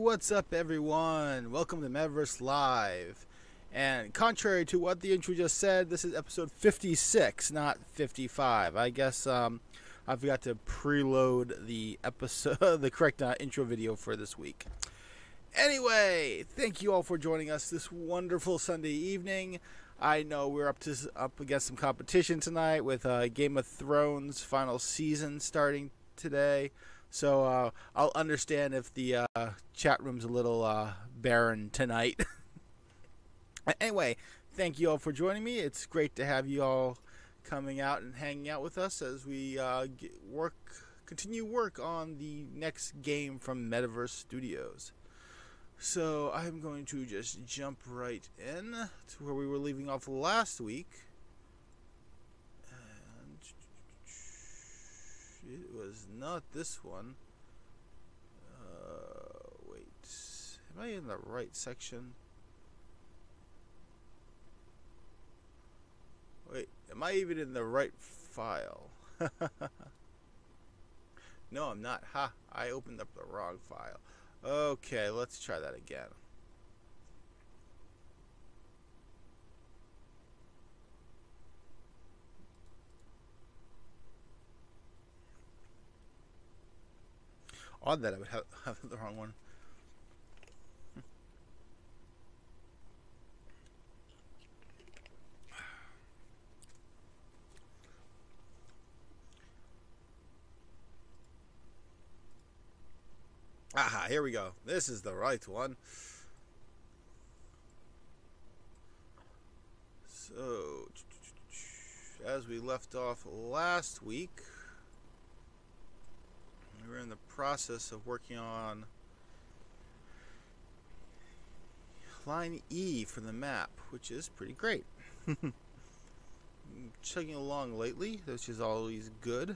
what's up everyone? Welcome to Medaverse Live. And contrary to what the intro just said, this is episode 56, not 55. I guess I forgot to preload the episode, the correct intro video for this week. Anyway, thank you all for joining us this wonderful Sunday evening. I know we're up against some competition tonight with Game of Thrones final season starting today. So I'll understand if the chat room's a little barren tonight. Anyway, thank you all for joining me. It's great to have you all coming out and hanging out with us as we continue work on the next game from Medaverse Studios. So I'm going to just jump right in to where we were leaving off last week. It was not this one. Wait. Am I in the right section? Wait, am I even in the right file? No, I'm not. Ha! I opened up the wrong file. Okay, let's try that again. Odd that I would have the wrong one. Aha, here we go. This is the right one. So, as we left off last week, we're in the process of working on line E for the map, which is pretty great. Chugging along lately, which is always good.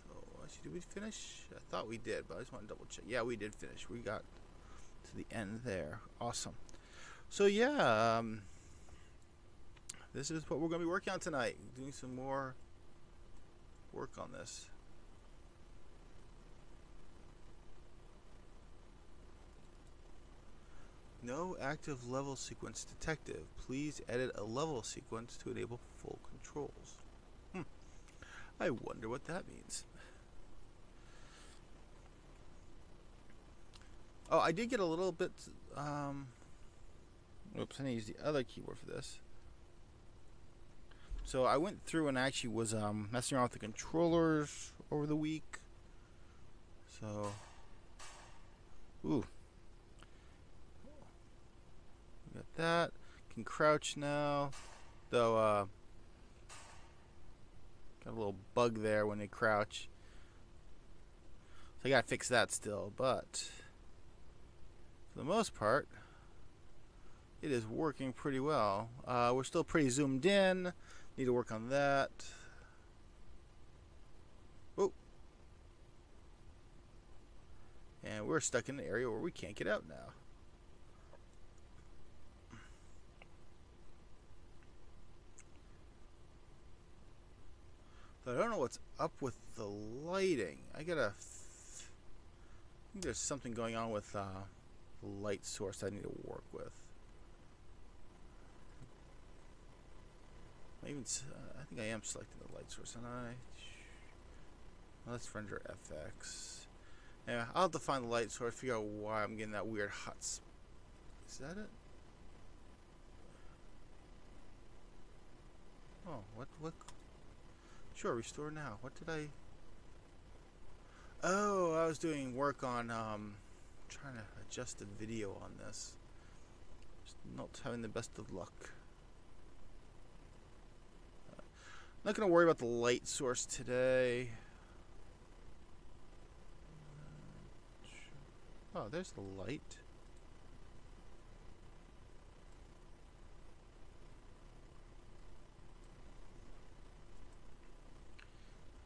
So, actually, did we finish? I thought we did, but I just want to double check. Yeah, we did finish. We got to the end there. Awesome. So, yeah, this is what we're going to be working on tonight. Doing some more work on this. No active level sequence detected. Please edit a level sequence to enable full controls. I wonder what that means. Oh, I did get a little bit... oops, I need to use the other keyboard for this. So I went through and actually was messing around with the controllers over the week. So... Ooh. Got that. Can crouch now. Though, got a little bug there when they crouch. So I gotta fix that still, but for the most part, it is working pretty well. We're still pretty zoomed in. Need to work on that. Oh. And we're stuck in an area where we can't get out now. I don't know what's up with the lighting. I think there's something going on with the light source I need to work with. I think I am selecting the light source, and let's render FX. Yeah, I'll have to find the light source, figure out why I'm getting that weird hot spot. Is that it? Oh, what? Sure, restore now. What did I... Oh, I was doing work on trying to adjust the video on this. Just not having the best of luck. Not going to worry about the light source today. Oh, there's the light.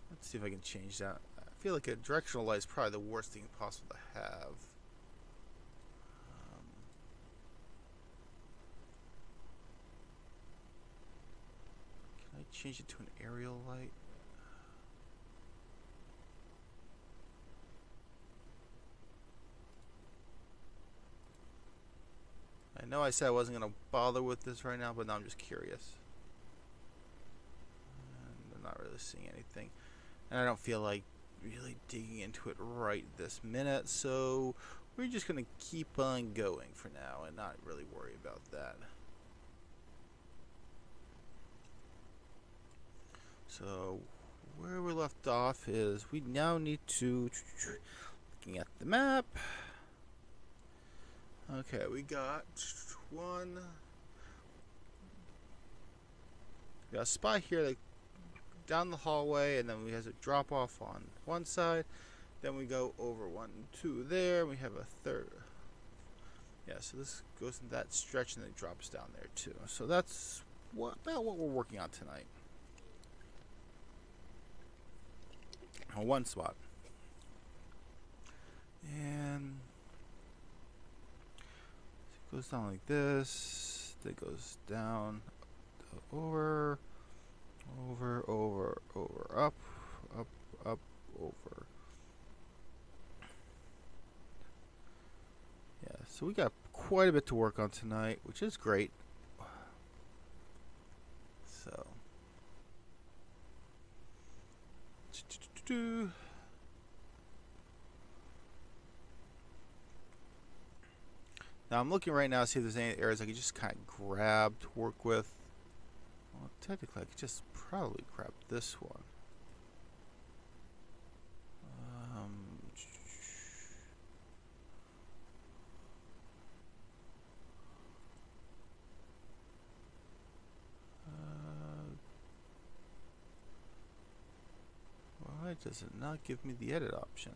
Let's see if I can change that. I feel like a directional light is probably the worst thing possible to have. Can I change it to an aerial light? know I said I wasn't going to bother with this right now, but now I'm just curious. And I'm not really seeing anything. And I don't feel like really digging into it right this minute, so we're just going to keep on going for now and not really worry about that. So where we left off is we now need to, looking at the map. Okay, we got a spot here that down the hallway, and then we have a drop off on one side. Then we go over 1 and 2 there. We have a third. Yeah, so this goes in that stretch and then it drops down there too. So that's about what we're working on tonight. On one spot. And it goes down like this. Then goes down, over, up, over. Yeah, so we got quite a bit to work on tonight, which is great. So. Now I'm looking right now to see if there's any areas I could just kind of grab to work with. Well, technically I could just probably grab this one. Why does it not give me the edit option?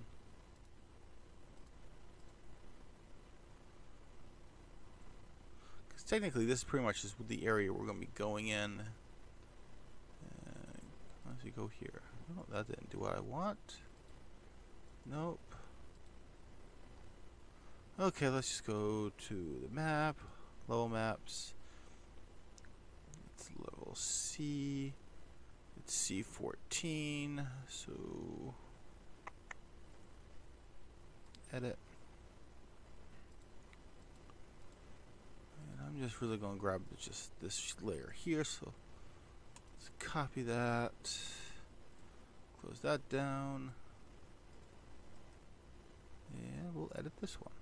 Because technically this pretty much is the area we're going to be going in. Let's see, go here. No, that didn't do what I want. Nope. Okay, let's just go to the map, level maps. It's level C. It's C14. So edit. And I'm just really going to grab just this layer here. So let's copy that. Close that down. And we'll edit this one.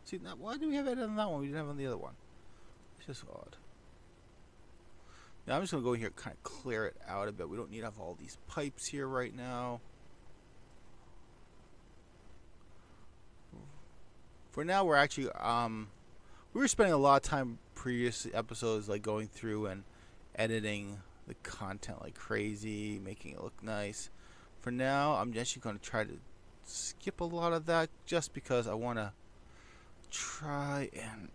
See, now why do we have edit on that one? We didn't have on the other one. It's just odd. Now I'm just going to go in here and kind of clear it out a bit. We don't need to have all these pipes here right now. For now, we're actually, we were spending a lot of time previous episodes like going through and editing the content like crazy, making it look nice. For now, I'm actually going to try to skip a lot of that just because I want to try and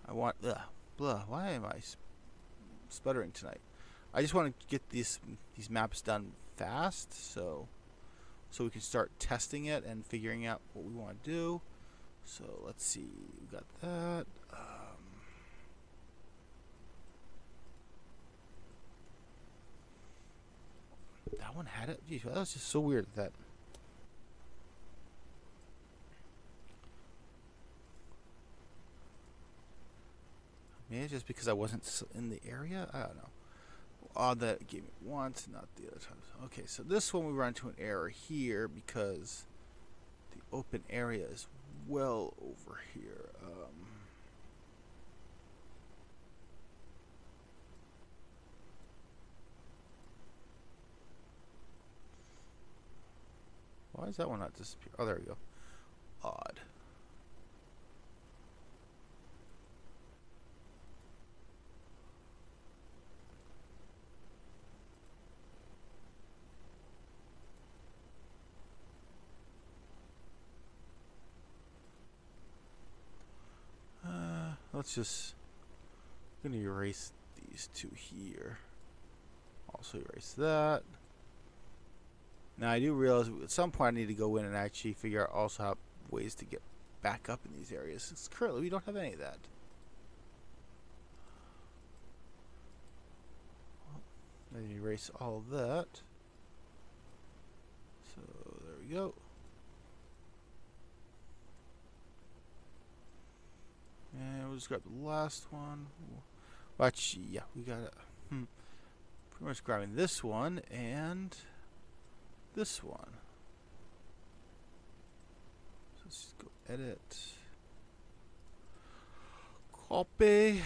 why am I sputtering tonight? I just want to get these maps done fast so we can start testing it and figuring out what we want to do. So let's see, we got that. That one had it. Geez, that was just so weird that. Maybe it's just because I wasn't in the area. I don't know. Odd that it gave me once, not the other times. Okay, so this one we run into an error here because the open area is well over here. Why is that one not disappear? Oh, there we go. Odd. Let's just, I'm going to erase these two here. Also erase that. Now I do realize at some point I need to go in and actually figure out also how ways to get back up in these areas. Because currently we don't have any of that. Let me erase all of that. So there we go. And we'll just grab the last one. Well, actually, yeah, we got it. Pretty much grabbing this one and this one. So let's just go edit. Copy.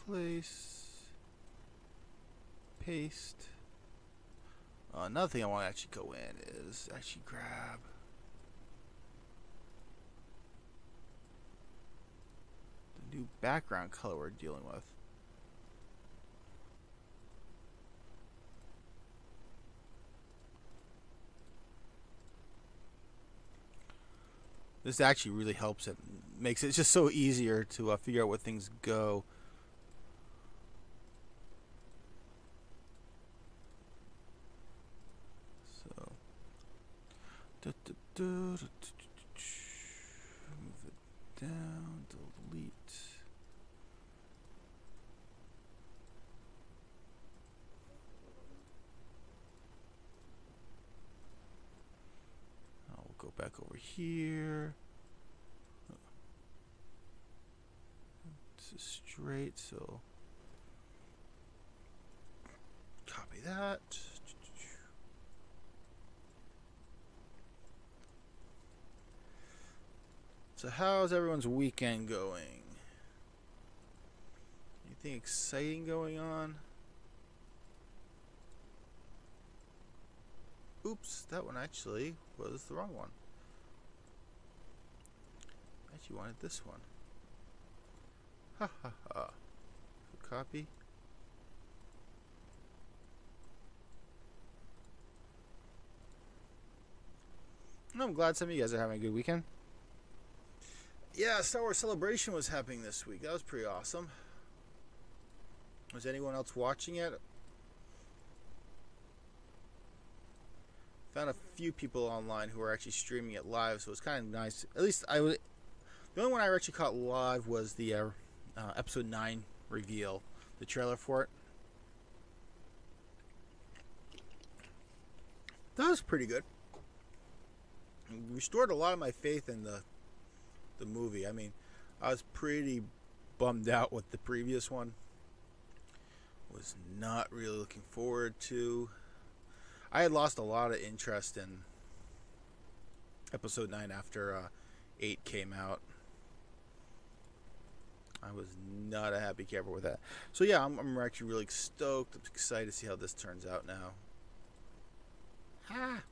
Place. Paste. Another thing I want to actually go in is actually grab the new background color we're dealing with. This actually really helps it. Makes it just so easier to figure out where things go. So, move it down, delete. I'll go back over here. This is straight, so copy that. So how's everyone's weekend going? Anything exciting going on? Oops, that one actually was the wrong one. I actually wanted this one. Ha ha ha. Copy. No, I'm glad some of you guys are having a good weekend. Yeah, Star Wars Celebration was happening this week. That was pretty awesome. Was anyone else watching it? Found a few people online who were actually streaming it live, so it was kind of nice. At least I would. The only one I actually caught live was the Episode 9 reveal, the trailer for it. That was pretty good. It restored a lot of my faith in the movie. I mean, I was pretty bummed out with the previous one. Was not really looking forward to. I had lost a lot of interest in Episode 9 after 8 came out. I was not a happy camper with that. So yeah, I'm actually really stoked. I'm excited to see how this turns out now. Ah.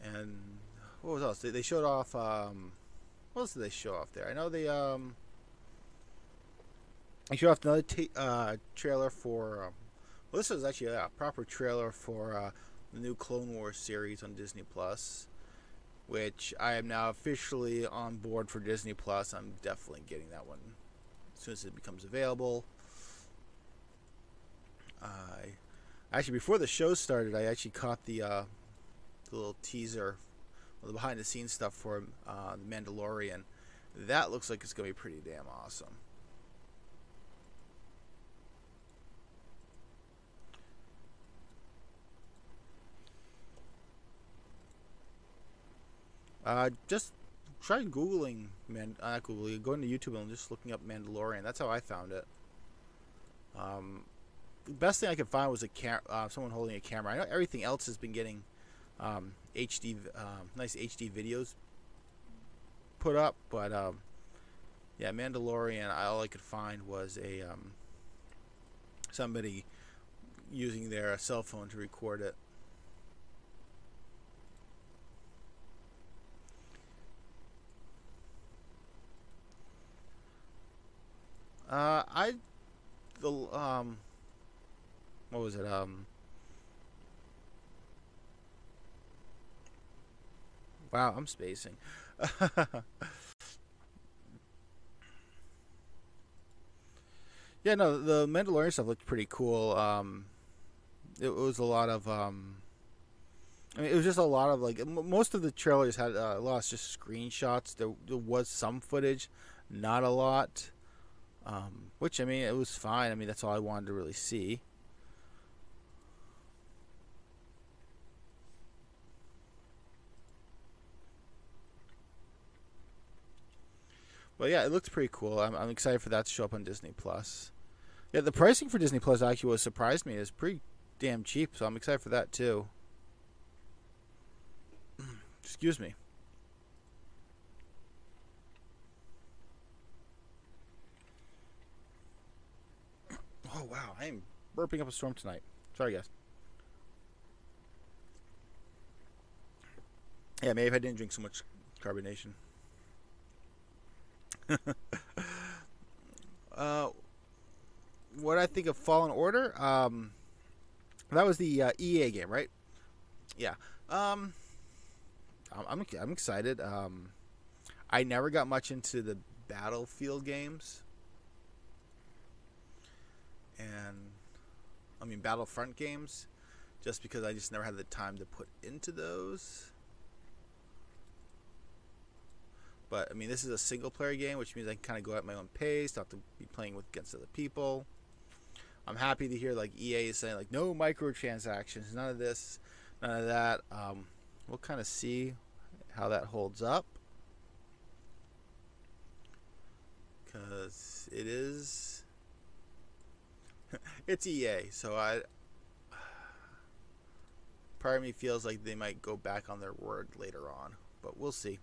And what was else? They showed off. What else did they show off there? I know they showed off another trailer for. Well, this was actually a proper trailer for the new Clone Wars series on Disney Plus, which I am now officially on board for Disney Plus. I'm definitely getting that one as soon as it becomes available. Actually, before the show started, I actually caught the little teaser, the behind the scenes stuff for The Mandalorian. That looks like it's going to be pretty damn awesome. Just try Googling, not Googling, going to YouTube and just looking up Mandalorian. That's how I found it. The best thing I could find was someone holding a camera. I know everything else has been getting HD, nice HD videos put up, but yeah, Mandalorian. All I could find was somebody using their cell phone to record it. What was it? Wow, I'm spacing. Yeah, no, the Mandalorian stuff looked pretty cool. It was a lot of, I mean, it was just a lot of, like, most of the trailers had a lot of just screenshots. There was some footage, not a lot. Which, I mean, it was fine. I mean, that's all I wanted to really see. But yeah, it looks pretty cool. I'm excited for that to show up on Disney Plus. Yeah, the pricing for Disney Plus actually was surprised me. It's pretty damn cheap, so I'm excited for that too. Excuse me. Oh wow, I'm burping up a storm tonight. Sorry guys. Yeah, maybe if I didn't drink so much carbonation. uh, what I think of Fallen Order? That was the EA game, right? Yeah. Um, I'm excited. I never got much into the Battlefield games, and I mean Battlefront games, just because I just never had the time to put into those. But I mean, this is a single player game, which means I can kind of go at my own pace, not have to be playing with against other people. I'm happy to hear like EA is saying like no microtransactions, none of this, none of that. We'll kind of see how that holds up, because it is it's EA, so part of me feels like they might go back on their word later on, but we'll see.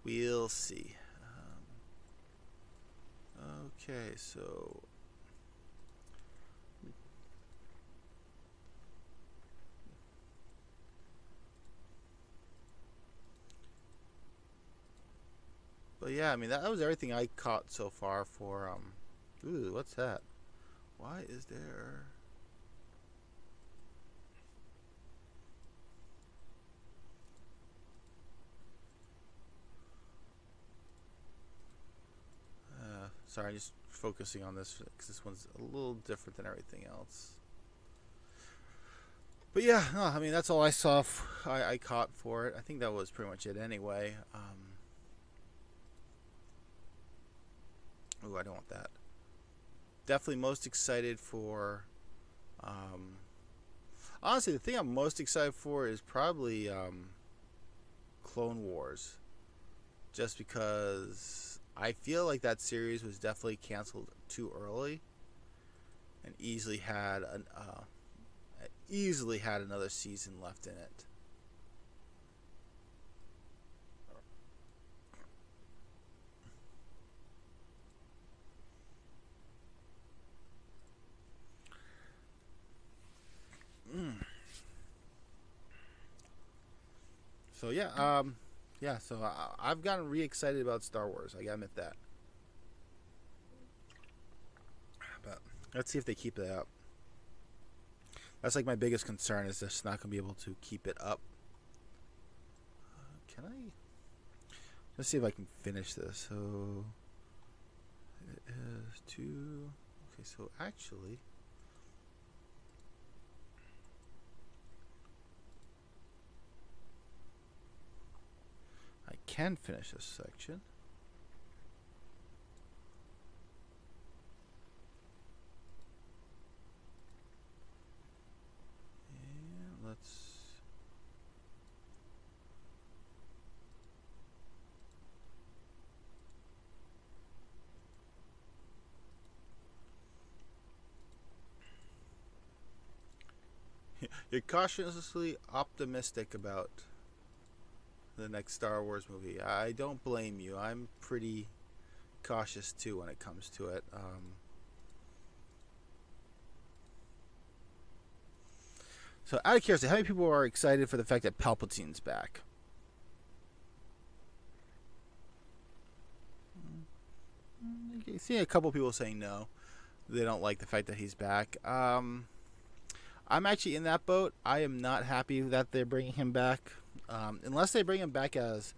We'll see. Okay, so but yeah, I mean that was everything I caught so far for ooh, what's that? Why is there sorry, I'm just focusing on this because this one's a little different than everything else. But yeah, no, I mean that's all I saw. I caught for it. I think that was pretty much it anyway. Ooh, I don't want that. Definitely most excited for. Honestly, the thing I'm most excited for is probably Clone Wars, just because I feel like that series was definitely canceled too early, and easily had another season left in it. Mm. So yeah, yeah. So I've gotten re-excited about Star Wars. I gotta admit that. But let's see if they keep it up. That's like my biggest concern is just not gonna be able to keep it up. Can I? Let's see if I can finish this. So it is two. Okay, so actually, I can finish this section. And let's. You're cautiously optimistic about the next Star Wars movie. I don't blame you. I'm pretty cautious too when it comes to it. So, out of curiosity, how many people are excited for the fact that Palpatine's back? You see a couple people saying no. They don't like the fact that he's back. I'm actually in that boat. I am not happy that they're bringing him back. Unless they bring him back as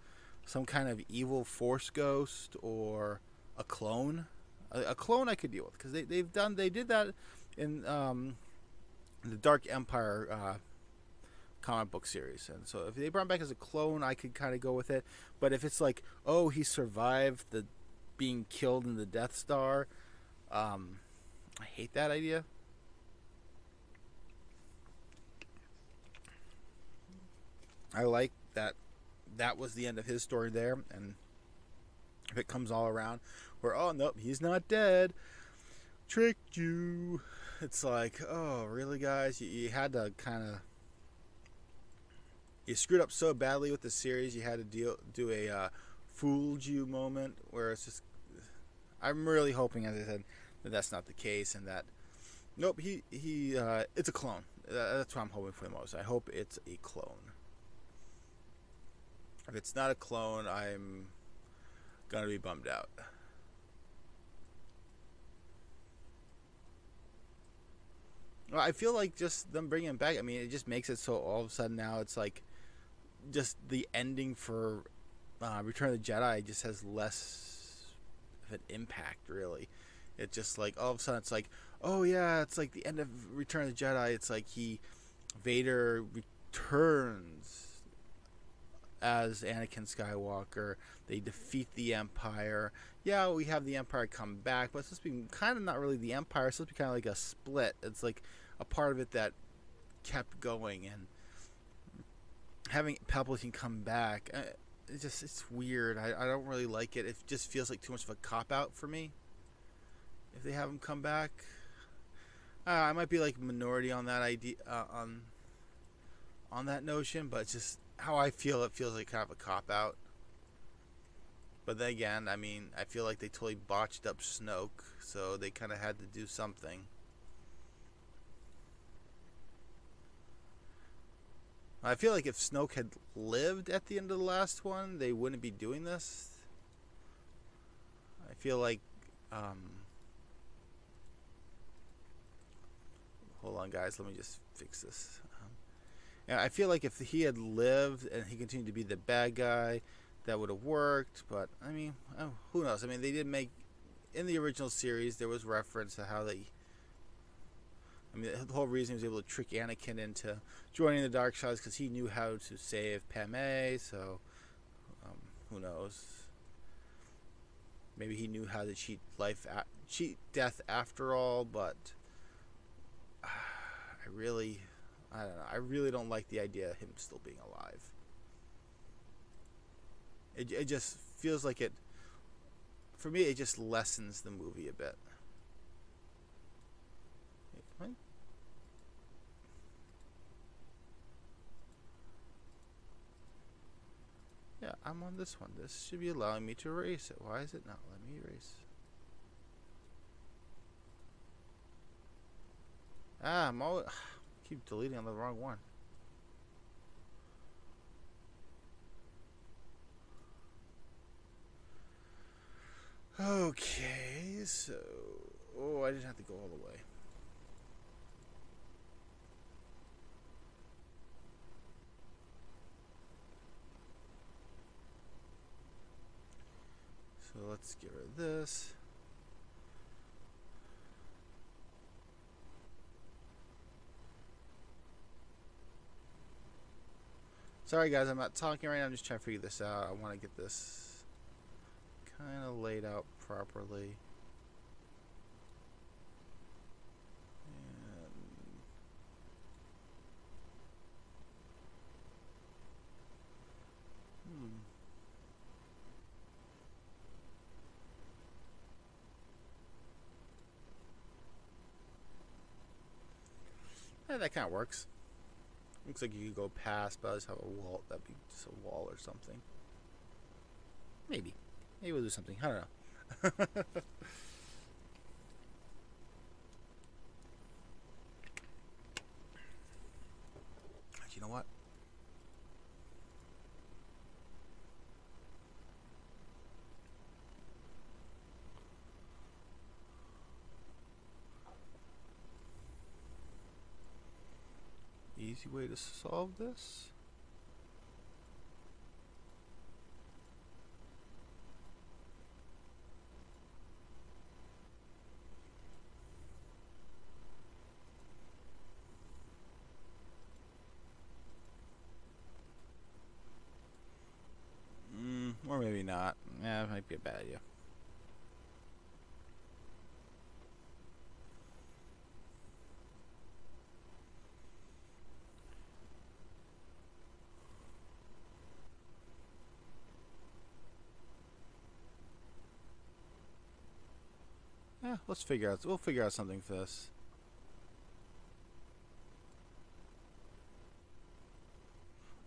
some kind of evil force ghost or a clone. A clone I could deal with, because they did that in the Dark Empire comic book series, and so if they brought him back as a clone, I could kind of go with it. But if it's like, oh, he survived the being killed in the Death Star, I hate that idea. I like that was the end of his story there, and if it comes all around, where oh nope, he's not dead, tricked you. It's like, oh really, guys, you had to kind of, you screwed up so badly with the series, you had to do a fooled you moment where it's just. I'm really hoping, as I said, that that's not the case, and that nope, he it's a clone. That's what I'm hoping for the most. I hope it's a clone. If it's not a clone, I'm gonna be bummed out. Well, I feel like just them bringing him back. I mean, it just makes it so all of a sudden now it's like just the ending for Return of the Jedi just has less of an impact, really. It's just like all of a sudden it's like, oh yeah, it's like the end of Return of the Jedi. It's like Vader returns as Anakin Skywalker. They defeat the Empire. Yeah, we have the Empire come back, but it's supposed to be kind of not really the Empire. It's supposed to be kind of like a split. It's like a part of it that kept going, and having Palpatine come back, it's weird. I don't really like it. It just feels like too much of a cop out for me. If they have him come back, I might be like minority on that idea, on that notion, but it's just how I feel. It feels like kind of a cop out. But then again, I mean, I feel like they totally botched up Snoke, so they kind of had to do something. I feel like if Snoke had lived at the end of the last one, they wouldn't be doing this. I feel like, hold on, guys. Let me just fix this. Yeah, I feel like if he had lived and he continued to be the bad guy, that would have worked. But I mean, oh, who knows? I mean, they did make in the original series there was reference to how they. I mean, the whole reason he was able to trick Anakin into joining the dark side is because he knew how to save Padme. So, who knows? Maybe he knew how to cheat death after all. But I don't know. I really don't like the idea of him still being alive. It just feels like it. For me, it just lessens the movie a bit. What? Yeah, I'm on this one. This should be allowing me to erase it. Why is it not letting me erase? I'm always keep deleting on the wrong one. Okay, so I didn't have to go all the way. So let's get rid of this. Sorry guys, I'm not talking right now. I'm just trying to figure this out. I want to get this kind of laid out properly. Yeah, that kind of works. Looks like you could go past, but I just have a wall. That'd be just a wall or something. Maybe we'll do something. I don't know. But you know what? Easy way to solve this. Or maybe not. Yeah, it might be a bad idea. let's figure out. We'll figure out something for this.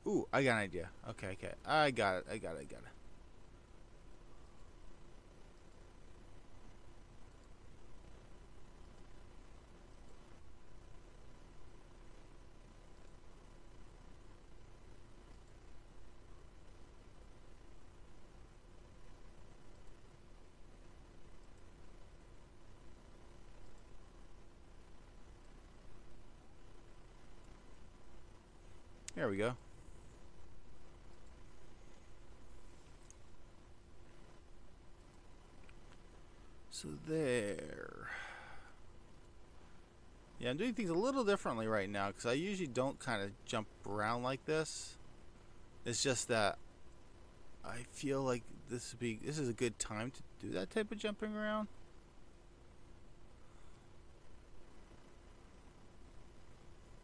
Ooh, I got an idea. Okay. I got it. There we go. So there. Yeah, I'm doing things a little differently right now because I usually don't kind of jump around like this. It's just that I feel like this is a good time to do that type of jumping around.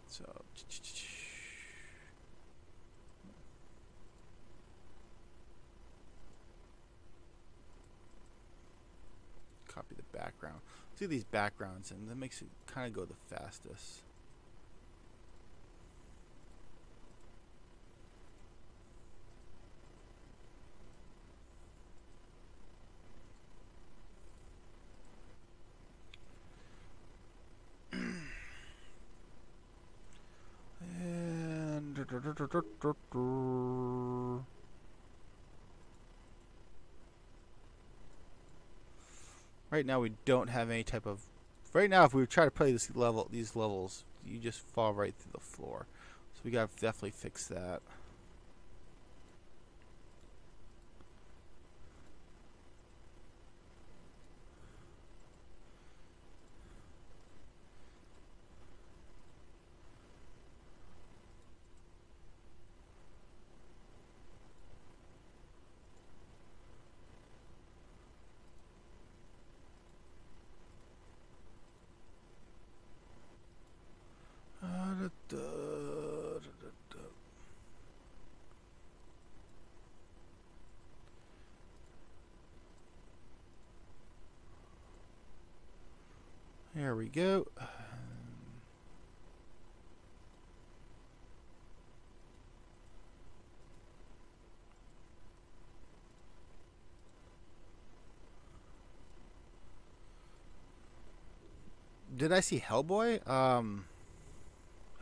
So copy the background. See these backgrounds, and that makes it kind of go the fastest. And right now we don't have any type of. Right now, if we try to play these levels, you just fall right through the floor. So we gotta definitely fix that. There we go. Did I see Hellboy?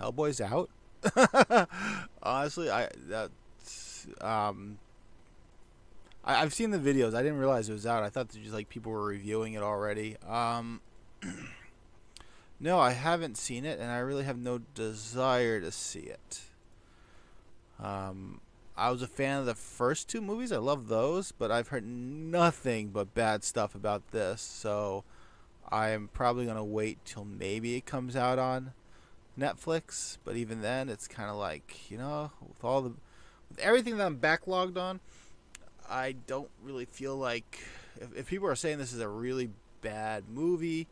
Hellboy's out. Honestly, I've seen the videos. I didn't realize it was out. I thought that just like people were reviewing it already. No, I haven't seen it, and I really have no desire to see it. I was a fan of the first two movies. I love those, but I've heard nothing but bad stuff about this. So I am probably gonna wait till maybe it comes out on Netflix. But even then, it's kind of like, with everything that I'm backlogged on, I don't really feel like if people are saying this is a really bad movie,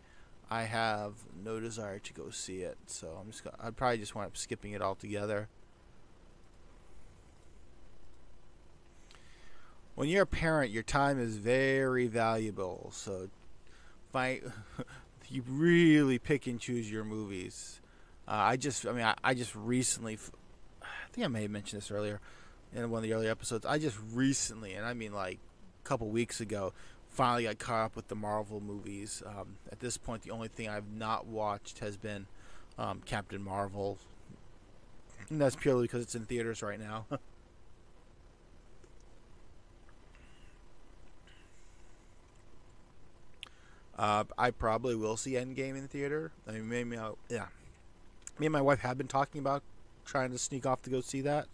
I have no desire to go see it. So I'd probably just wind up skipping it altogether. When you're a parent, your time is very valuable. So you really pick and choose your movies. I just recently, I think I may have mentioned this earlier in one of the earlier episodes. I just recently, and I mean like a couple weeks ago, finally got caught up with the Marvel movies. At this point, the only thing I've not watched has been Captain Marvel, and that's purely because it's in theaters right now. I probably will see Endgame in theater. I mean, maybe yeah. Me and my wife have been talking about trying to sneak off to go see that.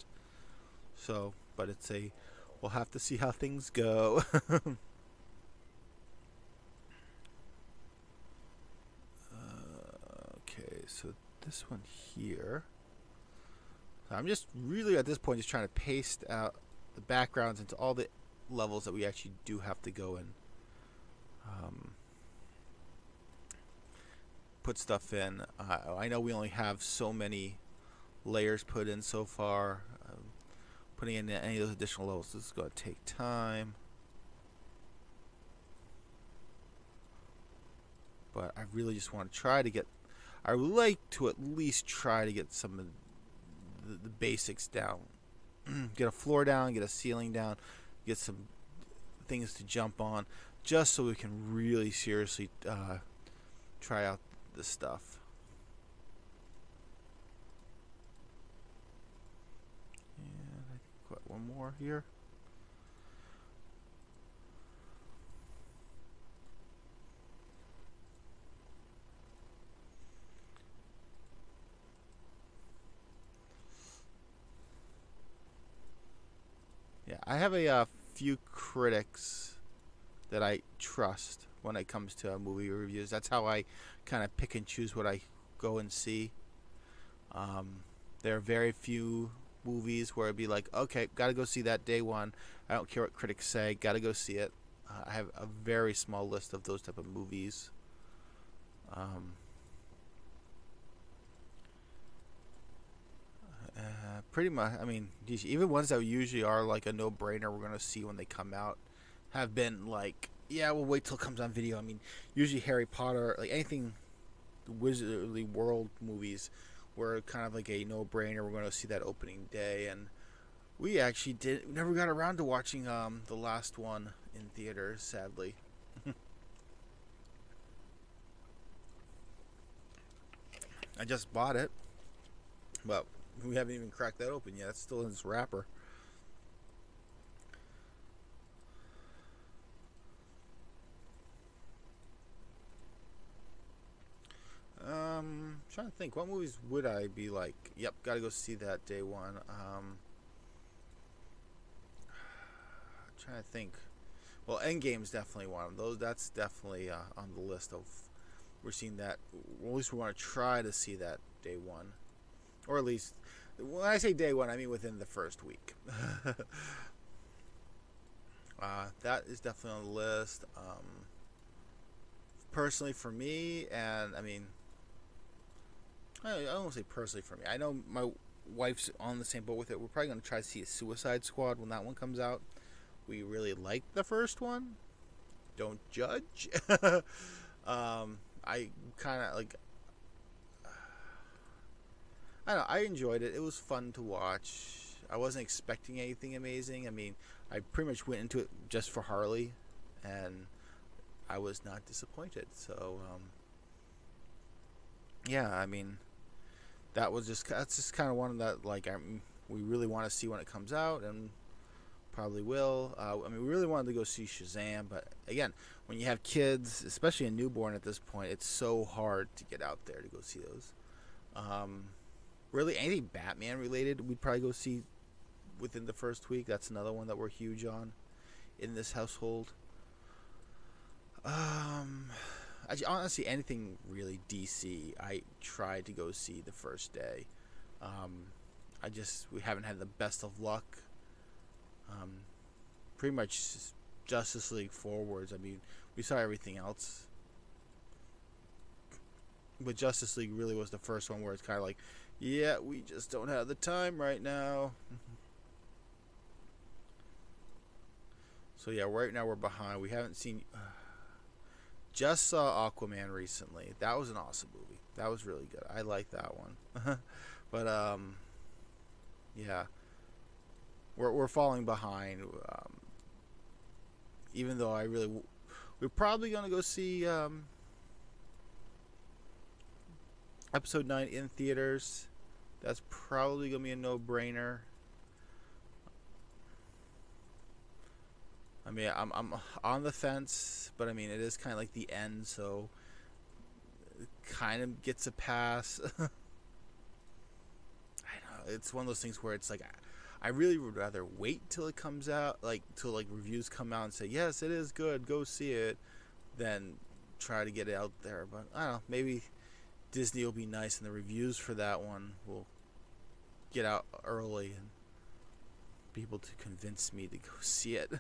So, but we'll have to see how things go. Okay, so this one here. So I'm just really at this point just trying to paste out the backgrounds into all the levels that we actually do have to go in. Put stuff in. I know we only have so many layers put in so far. Putting in any of those additional levels, this is going to take time. but I really just want to try to get. I would like to at least try to get some of the basics down. Get a floor down, get a ceiling down, get some things to jump on, just so we can really seriously try out this stuff. And I think got one more here. Yeah, I have a few critics that I trust when it comes to movie reviews. That's how I kind of pick and choose what I go and see. There are very few movies where it'd be like, okay, gotta go see that day one. I don't care what critics say, gotta go see it. I have a very small list of those type of movies. Pretty much, I mean, even ones that usually are like a no-brainer, we're gonna see when they come out, have been like, yeah, we'll wait till it comes on video. I mean, usually Harry Potter, like anything Wizardly World movies, were kind of like a no-brainer. We're gonna see that opening day, and we actually never got around to watching the last one in theaters, sadly. I just bought it, but we haven't even cracked that open yet. It's still in its wrapper. Trying to think, what movies would I be like, yep, gotta go see that day one. Trying to think. Well, Endgame's definitely one of those. That's definitely on the list of, we're seeing that, or at least we want to try to see that day one. Or at least, when I say day one, I mean within the first week. That is definitely on the list. Personally for me, and I mean, I don't want to say personally for me. I know my wife's on the same boat with it. We're probably going to try to see a Suicide Squad when that one comes out. We really liked the first one. Don't judge. I kind of like, I don't know, I enjoyed it. It was fun to watch. I wasn't expecting anything amazing. I mean, I pretty much went into it just for Harley, and I was not disappointed. So, yeah, I mean, that's just kind of one that, like, we really want to see when it comes out, and probably will. I mean, we really wanted to go see Shazam, but again, when you have kids, especially a newborn at this point, it's so hard to get out there to go see those. Really, anything Batman related, we'd probably go see within the first week. That's another one that we're huge on in this household. Actually, honestly, anything really DC, I tried to go see the first day. We haven't had the best of luck. Pretty much Justice League forwards. I mean, we saw everything else, but Justice League really was the first one where it's kind of like, yeah, we just don't have the time right now. So yeah, right now we're behind. We haven't seen. Just saw Aquaman recently. That was an awesome movie. That was really good. I like that one. But yeah, we're falling behind. Even though we're probably gonna go see episode 9 in theaters. That's probably gonna be a no-brainer. I mean, I'm on the fence, but I mean, it is kind of like the end, so it kind of gets a pass. I know, it's one of those things where it's like, I really would rather wait till it comes out, like till like reviews come out and say, yes, it is good, go see it, than try to get it out there. But I don't know, maybe Disney will be nice and the reviews for that one will get out early and be able to convince me to go see it.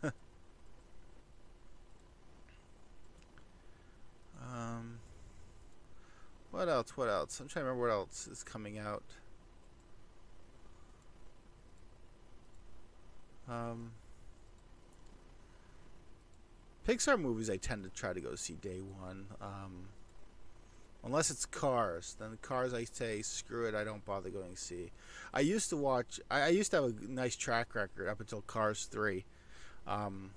What else? I'm trying to remember what else is coming out. Pixar movies I tend to try to go see day one. Unless it's Cars, then Cars I say screw it. I don't bother going to see. I used to watch. I used to have a nice track record up until Cars 3. Um,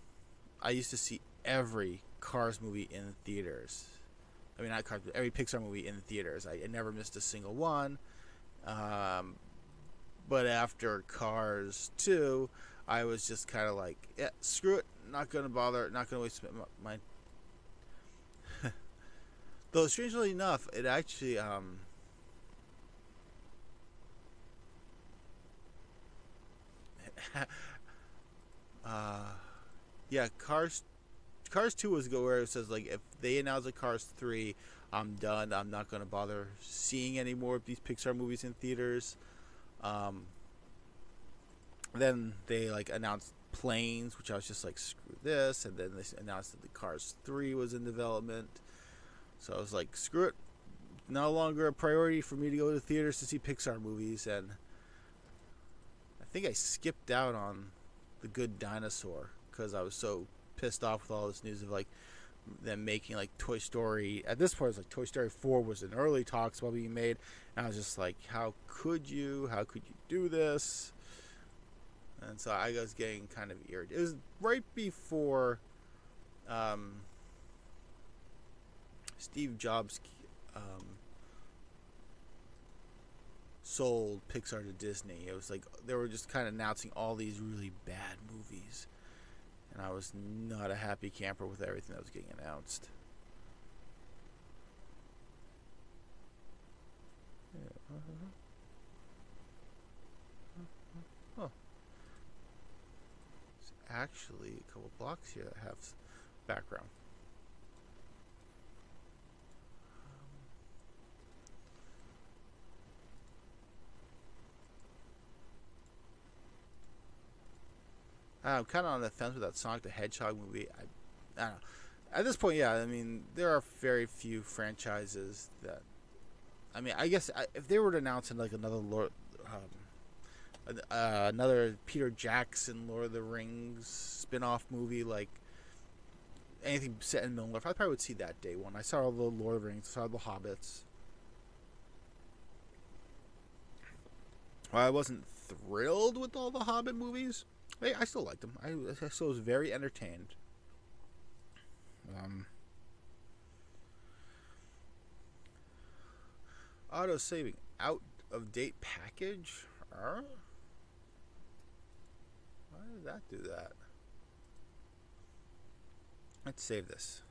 I used to see every Cars movie in theaters. I mean, not Cars, but every Pixar movie in theaters. I never missed a single one. Um, but after Cars 2, I was just kind of like, yeah, screw it. Not going to bother. Not going to waste my. Though, strangely enough, it actually. uh, yeah, Cars 2 was go where it says like if they announce a Cars 3, I'm done. I'm not gonna bother seeing any more of these Pixar movies in theaters. Um, then they like announced Planes, which I was just like screw this, and then they announced that the Cars 3 was in development. So I was like screw it. No longer a priority for me to go to theaters to see Pixar movies, and I think I skipped out on The Good Dinosaur because I was so pissed off with all this news of like them making like Toy Story. At this point, it was like Toy Story 4 was in early talks while being made, and I was just like, how could you? How could you do this? And so I was getting kind of irritated. It was right before Steve Jobs sold Pixar to Disney. It was like they were just kind of announcing all these really bad movies, and I was not a happy camper with everything that was getting announced. Yeah. Oh, there's actually a couple blocks here that have background. I'm kind of on the fence with that Sonic the Hedgehog movie. I don't know. At this point, yeah, I mean, there are very few franchises that. I mean, I guess if they were to announce like another Peter Jackson Lord of the Rings spin-off movie, like anything set in Middle Earth, I probably would see that day one. I saw all the Lord of the Rings, I saw the Hobbits. While I wasn't thrilled with all the Hobbit movies, I still liked them. I still was very entertained. Auto saving out of date package. Why did that do that? Let's save this.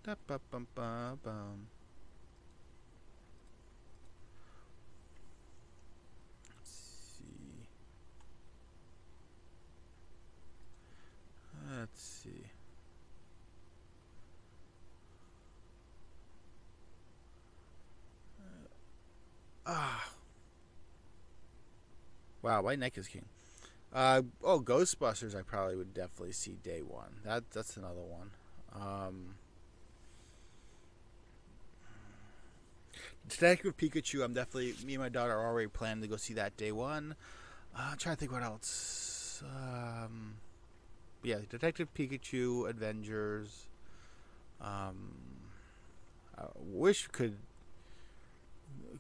Da ba bum ba bum. Let's see. Wow, my neck is king. Ghostbusters. I probably would definitely see day one. That's another one. Detective Pikachu. I'm definitely me and my daughter are already planning to go see that day one. I'm trying to think what else. Yeah, Detective Pikachu, Avengers. I wish could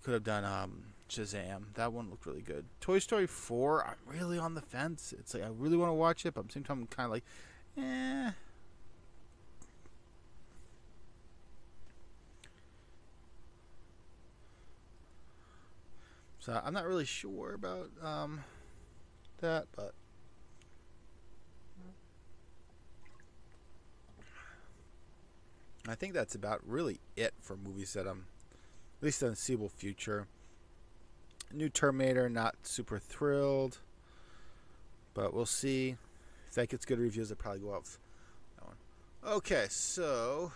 have done Shazam. That one looked really good. Toy Story 4, I'm really on the fence. It's like I really want to watch it, but at the same time I'm kind of like, eh. So I'm not really sure about that, but I think that's about really it for movies that I'm at least in the foreseeable future. New Terminator, not super thrilled, but we'll see. If that gets good reviews, I'll probably go out with that one. Okay, so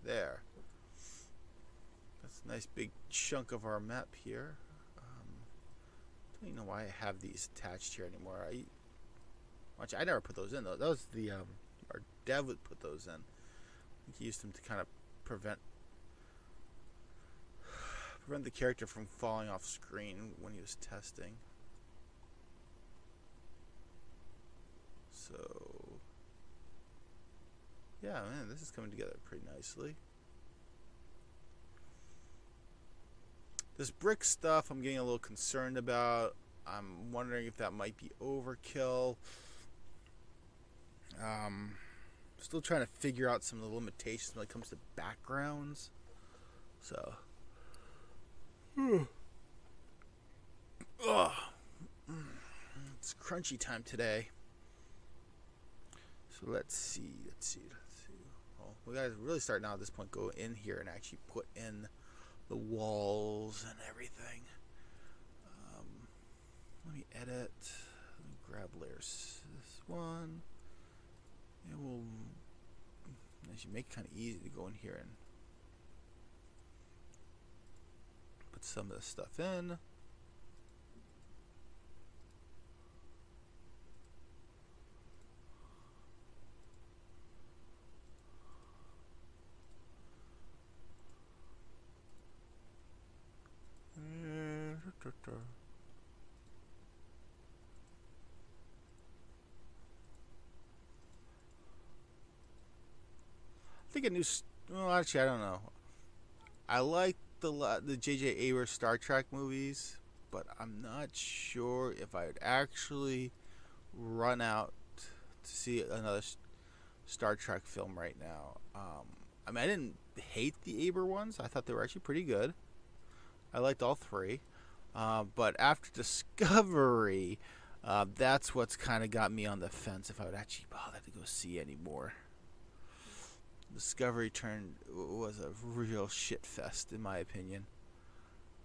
there. That's a nice big chunk of our map here. I don't even know why I have these attached here anymore. I never put those in though. That was the our dev would put those in. I think he used them to kind of prevent prevent the character from falling off screen when he was testing. So, yeah, man, this is coming together pretty nicely. This brick stuff I'm getting a little concerned about. I'm wondering if that might be overkill. Still trying to figure out some of the limitations when it comes to backgrounds. So, it's crunchy time today. So let's see. Well, we gotta really start now at this point. Go in here and actually put in the walls and everything. Let me edit. Let me grab layers. This one. And we'll actually make it kind of easy to go in here and put some of this stuff in. I think a new. Well, actually, I don't know. I like the J.J. Abrams Star Trek movies, but I'm not sure if I'd actually run out to see another Star Trek film right now. I mean, I didn't hate the Abrams ones. I thought they were actually pretty good. I liked all three. But after Discovery, that's what's kind of got me on the fence if I would actually bother to go see anymore. Discovery was a real shit fest, in my opinion.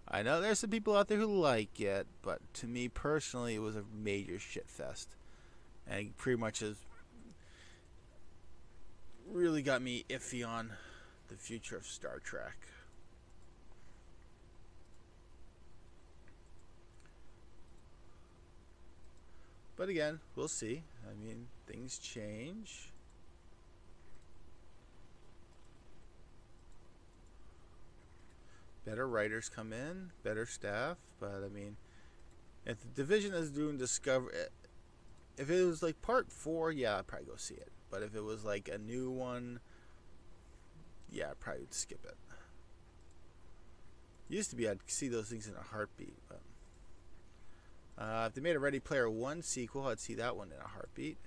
I know there's some people out there who like it, but to me personally, it was a major shit fest. And it pretty much has really got me iffy on the future of Star Trek. But again, we'll see. I mean, things change. Better writers come in, better staff. But I mean, if the division is doing Discovery, if it was like part 4, yeah, I'd probably go see it. But if it was like a new one, yeah, I probably would skip it. Used to be I'd see those things in a heartbeat. But if they made a Ready Player One sequel, I'd see that one in a heartbeat.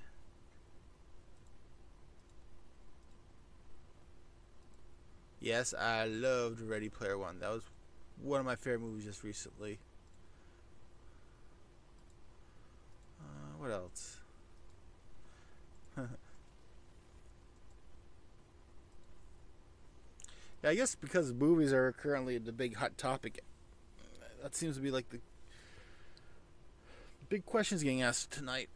Yes, I loved Ready Player One. That was one of my favorite movies just recently. What else? Yeah, I guess because movies are currently the big hot topic, that seems to be like the big questions getting asked tonight.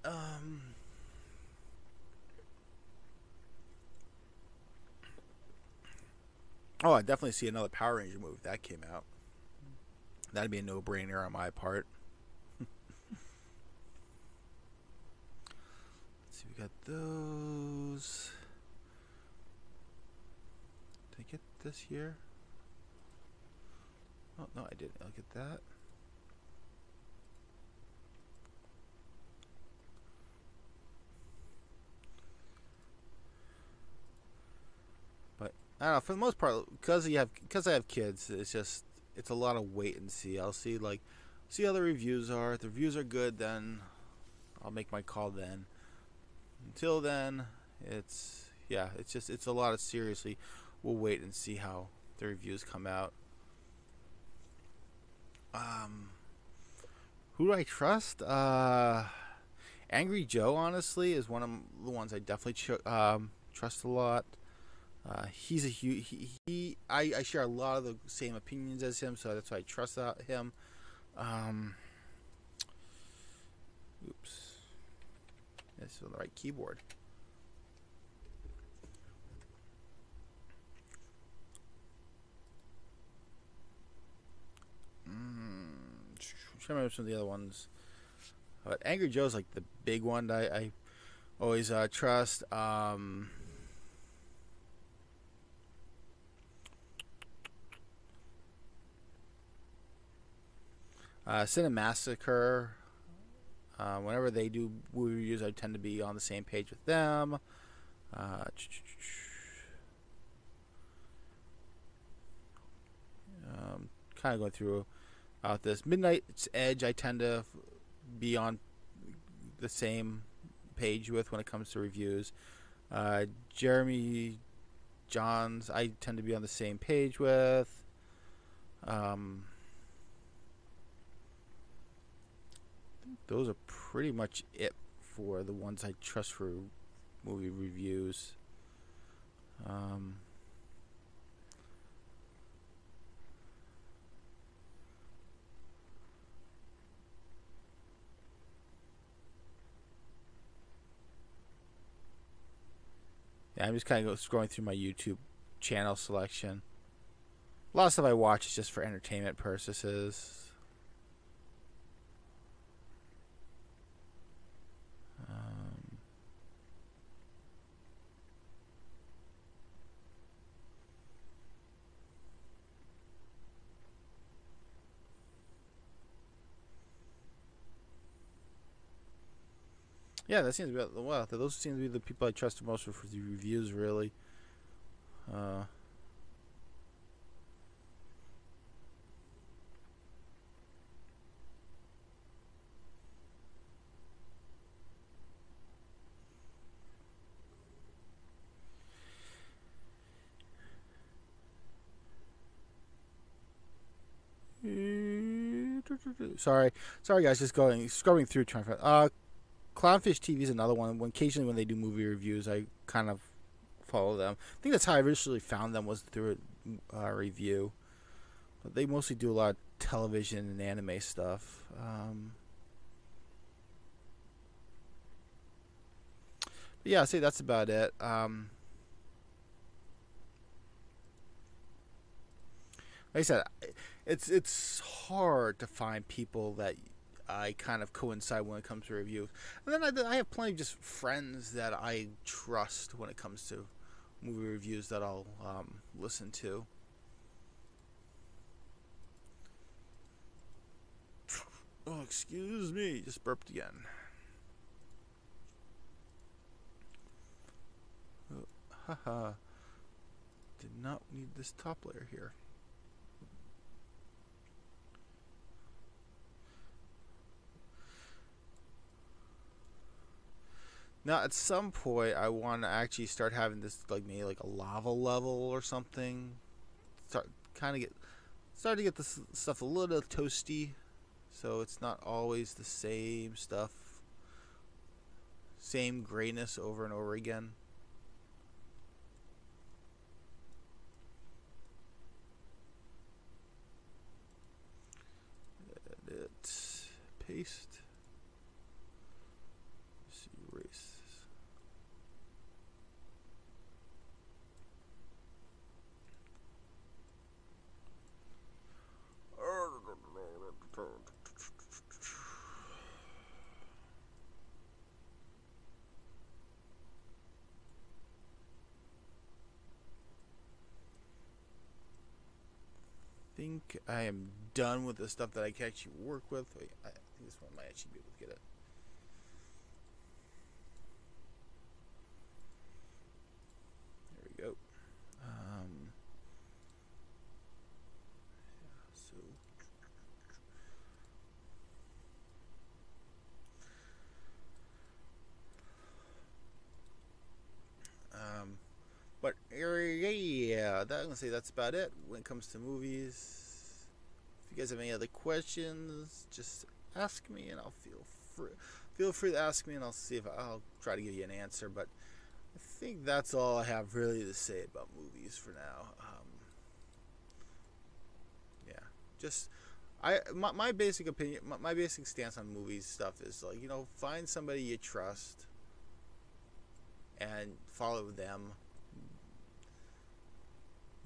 Oh, I definitely see another Power Ranger movie if that came out. That'd be a no-brainer on my part. Let's see, we got those. Did I get this here? Oh, no, I didn't. I'll get that. But I don't know, for the most part, because I have kids, it's a lot of wait and see. I'll see how the reviews are. If the reviews are good, then I'll make my call then. Until then, it's a lot of seriously. We'll wait and see how the reviews come out. Who do I trust? Angry Joe, honestly, is one of the ones I definitely trust a lot. He's a huge. I share a lot of the same opinions as him, so that's why I trust him. Oops. This is on the right keyboard. Trying to remember some of the other ones. But Angry Joe's like the big one that I always trust. Cinemassacre. Whenever they do movie reviews, I tend to be on the same page with them. Uh, kind of going through out this Midnight's Edge. I tend to be on the same page with when it comes to reviews. Jeremy Johns, I tend to be on the same page with. I think those are pretty much it for the ones I trust for movie reviews. Yeah, I'm just kind of scrolling through my YouTube channel selection. A lot of stuff I watch is just for entertainment purposes. Yeah, that seems to be well. Those seem to be the people I trust the most for the reviews, really. Uh, sorry, guys. Just scrolling through trying to find. Clownfish TV is another one. Occasionally when they do movie reviews, I kind of follow them. I think that's how I originally found them, was through a review. But they mostly do a lot of television and anime stuff. But yeah, I'd say that's about it. Like I said, it's hard to find people that I kind of coincide when it comes to reviews. And then I have plenty of just friends that I trust when it comes to movie reviews that I'll listen to. Oh, excuse me, just burped again. Oh, haha. Did not need this top layer here. Now, at some point, I want to actually start having this, like, maybe like a lava level or something. Start to get this stuff a little toasty, so it's not always the same stuff, same grayness over and over again. Edit, paste. Erase. I think I am done with the stuff that I can actually work with. Wait, I think this one might actually be able to get it. There we go. But yeah, I'm gonna say that's about it when it comes to movies. If you guys have any other questions, just ask me, and I'll feel free to ask me, and I'll see if I'll try to give you an answer. But I think that's all I have really to say about movies for now. Yeah, just my basic opinion, my basic stance on movies stuff is, like, find somebody you trust and follow them.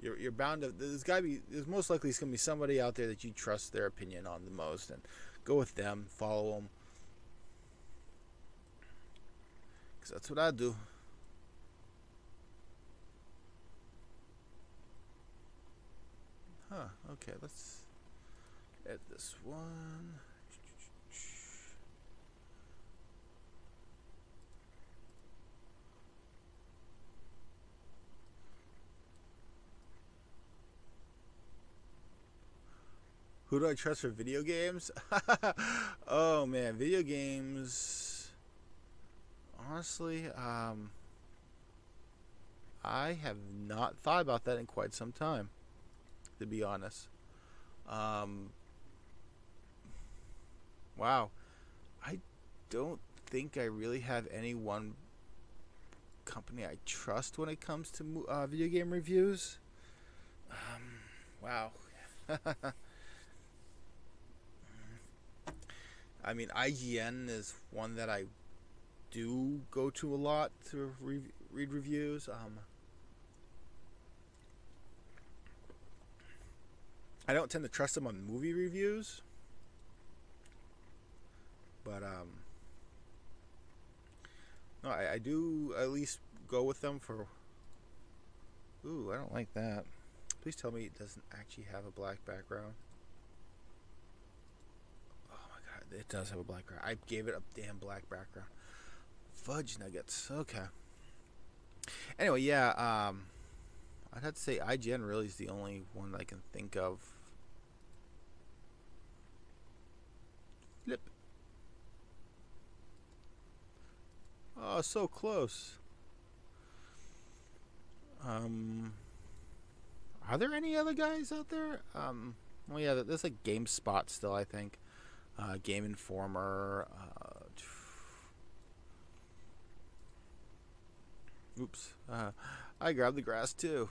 You're bound to. There's most likely going to be somebody out there that you trust their opinion on the most, and go with them, follow them, because that's what I do. Okay, let's At this one. Who do I trust for video games? Oh man, video games. Honestly, I have not thought about that in quite some time, to be honest. Um, wow, I don't think I really have any one company I trust when it comes to video game reviews. Wow. I mean, IGN is one that I do go to a lot to read reviews. I don't tend to trust them on movie reviews, but no, I do at least go with them for. Ooh, I don't like that. Please tell me it doesn't actually have a black background. Oh my god, it does have a black background. I gave it a damn black background. Fudge nuggets. Okay. Anyway, yeah. I'd have to say IGN really is the only one I can think of. Flip. Oh, so close. Are there any other guys out there? Well, yeah, there's like GameSpot still, I think. Game Informer. Oops. I grabbed the grass too.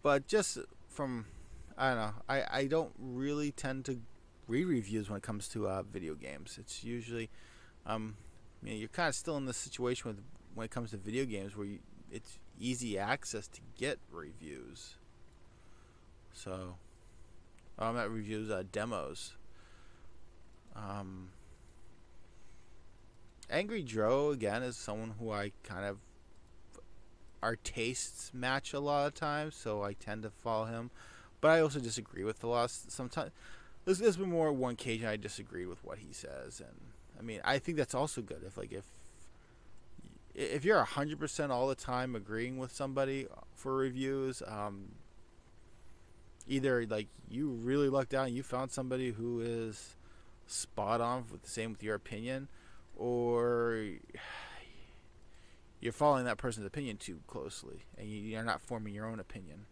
But just from, I don't know, I don't really tend to read reviews when it comes to video games. It's usually, you're kind of still in this situation with when it comes to video games where it's easy access to get reviews. So, not reviews, demos. Angry Joe again is someone who I kind of our tastes match a lot of times, so I tend to follow him. But I also disagree with a lot. Sometimes there's been more one occasion I disagreed with what he says, and I mean I think that's also good. If you're 100% all the time agreeing with somebody for reviews, either like you really lucked out and you found somebody who is spot on with the same with your opinion, or you're following that person's opinion too closely and you're not forming your own opinion.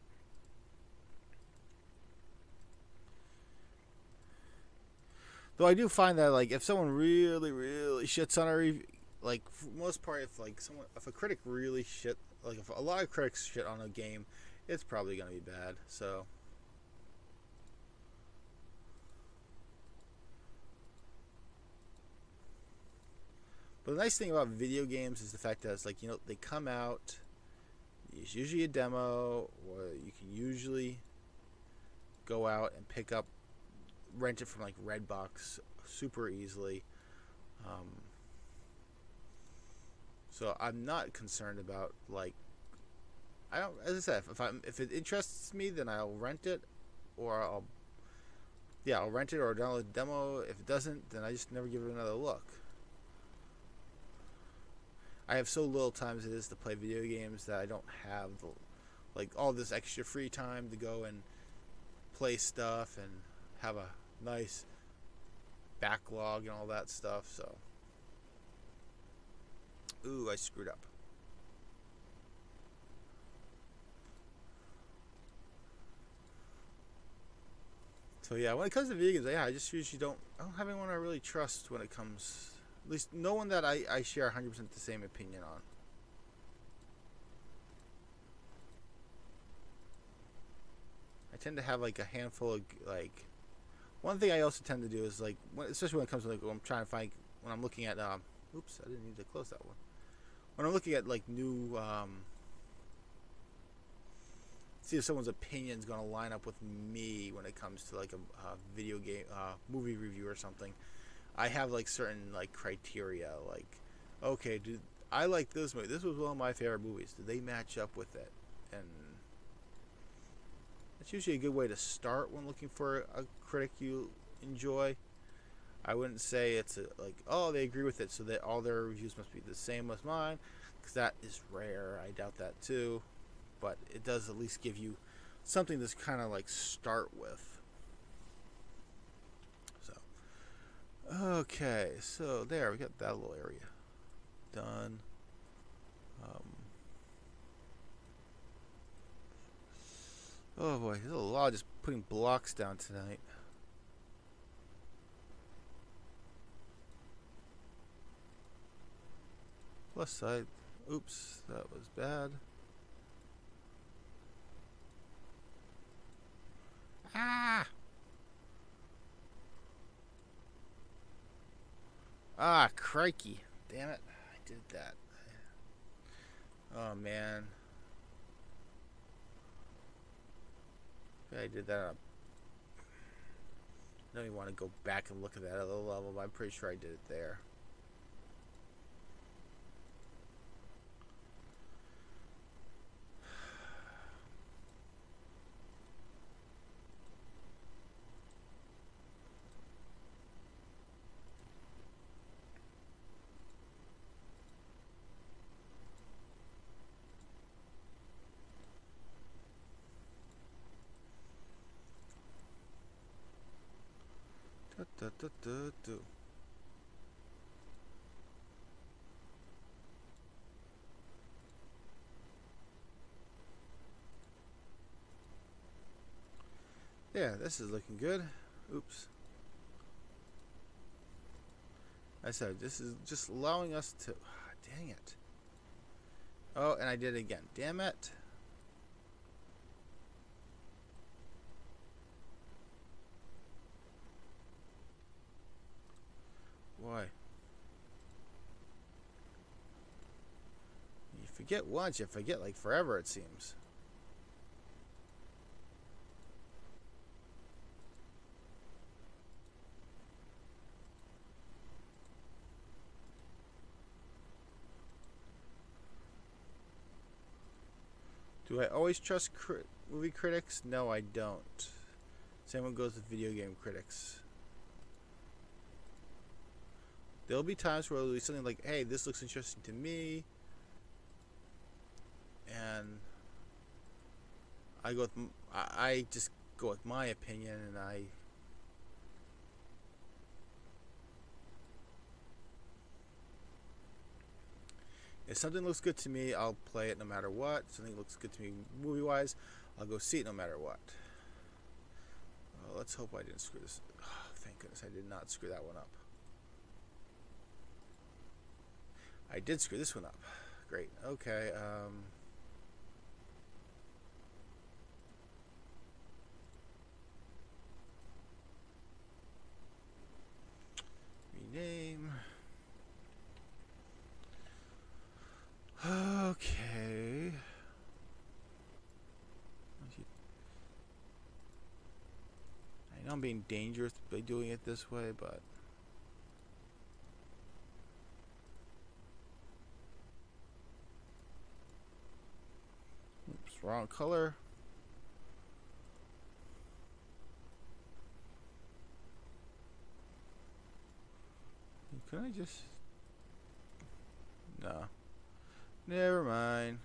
Though I do find that like if someone really really shits on a review, like for the most part, if a critic really if a lot of critics shit on a game, it's probably gonna be bad. So. But the nice thing about video games is the fact that it's like, they come out, it's usually a demo, or you can usually go out and rent it from like Redbox super easily. So I'm not concerned about like, as I said, if it interests me, then I'll rent it, or I'll rent it or download the demo. If it doesn't, then I just never give it another look. I have so little time as it is to play video games that I don't have all this extra free time to go and play stuff and have a nice backlog and all that stuff. So, ooh, I screwed up. So yeah, when it comes to video games, I just usually I don't have anyone I really trust when it comes. At least no one that I share 100% the same opinion on. I tend to have like a handful of like. One thing I also tend to do is like, especially when it comes to like, when I'm trying to find, when I'm looking at, oops, I didn't need to close that one. When I'm looking at like new, see if someone's opinion is going to line up with me when it comes to like a video game, movie review or something. I have like certain like criteria, like, okay, I like this movie. This was one of my favorite movies. Did they match up with it? And it's usually a good way to start when looking for a critic you enjoy. I wouldn't say it's like, oh, they agree with it, so that all their reviews must be the same as mine, because that is rare. I doubt that too. But it does at least give you something to kind of like start with. So, okay, so there, we got that little area done. Oh boy, there's a lot of just putting blocks down tonight. Plus side, oops, that was bad. Ah! Ah, crikey. Damn it, I did that. Oh man. I did that. I don't even want to go back and look at that other level, but I'm pretty sure I did it there. Da, da, da, da, da. Yeah, this is looking good. Oops. I said, this is just allowing us to... dang it. Oh, and I did it again. Damn it. Why? You forget once, you forget like forever, it seems. Do I always trust movie critics? No, I don't. Same one goes with video game critics. There'll be times where there'll be something like, hey, this looks interesting to me. And I go with, I just go with my opinion, and if something looks good to me, I'll play it no matter what. If something looks good to me movie-wise, I'll go see it no matter what. Let's hope I didn't screw this. Oh, thank goodness I did not screw that one up. I did screw this one up. Great. Okay. Rename. Okay. I know I'm being dangerous by doing it this way, but oops, wrong color. Can I just... no. Never mind.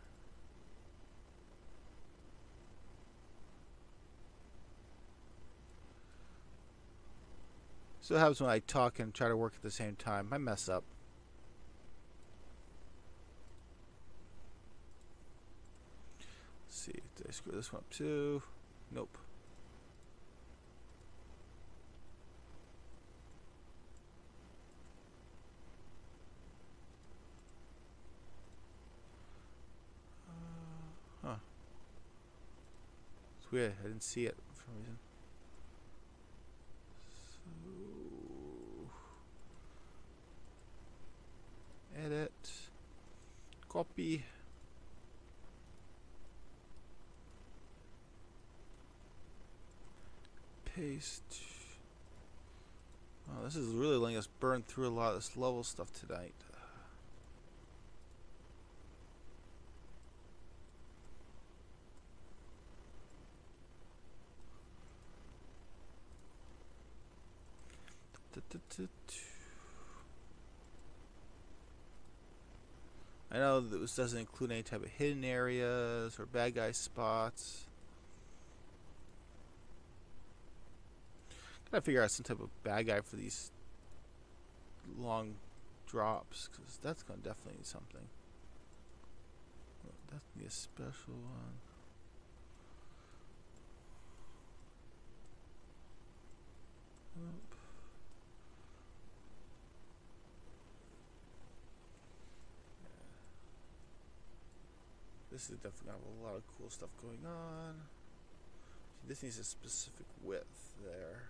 So what happens when I talk and try to work at the same time? I mess up. Let's see. Did I screw this one up too? Nope. Huh. It's weird. I didn't see it for some reason. So, edit. Copy. Paste. Oh, this is really letting us burn through a lot of this level stuff tonight. I know this doesn't include any type of hidden areas or bad guy spots. Gotta figure out some type of bad guy for these long drops, because that's gonna definitely need something. That's gonna be a special one. This is definitely gonna have a lot of cool stuff going on. This needs a specific width there.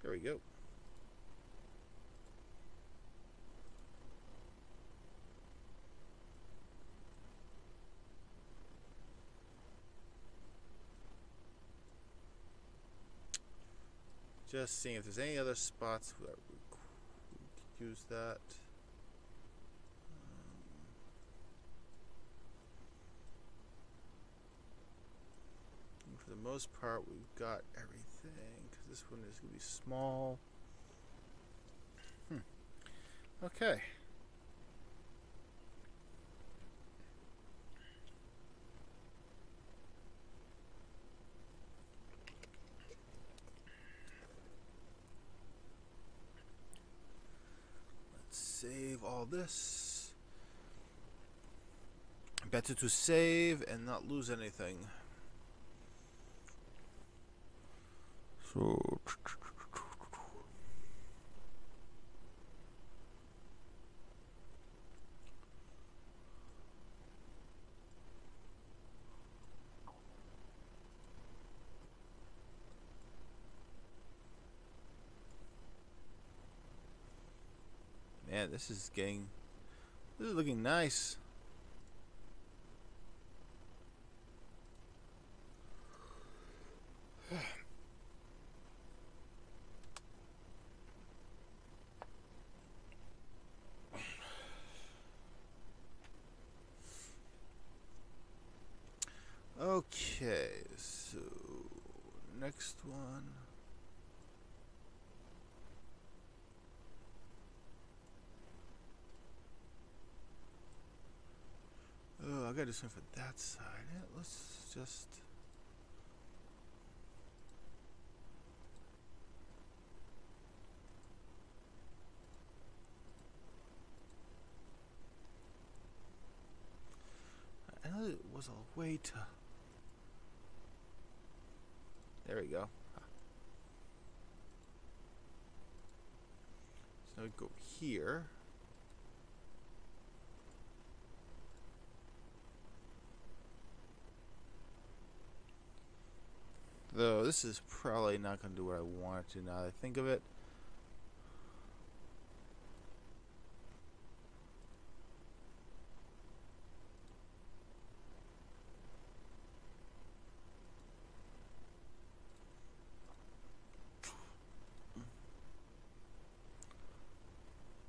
There we go. Just seeing if there's any other spots where we could use that. For the most part, we've got everything, because this one is going to be small. Okay. Let's save all this. Better to save and not lose anything. So man, this is looking nice. Okay, so next one. Oh, I gotta do something for that side. Yeah, let's just. I know it was a way to. There we go. So now we go here. Though this is probably not going to do what I want it to now that I think of it.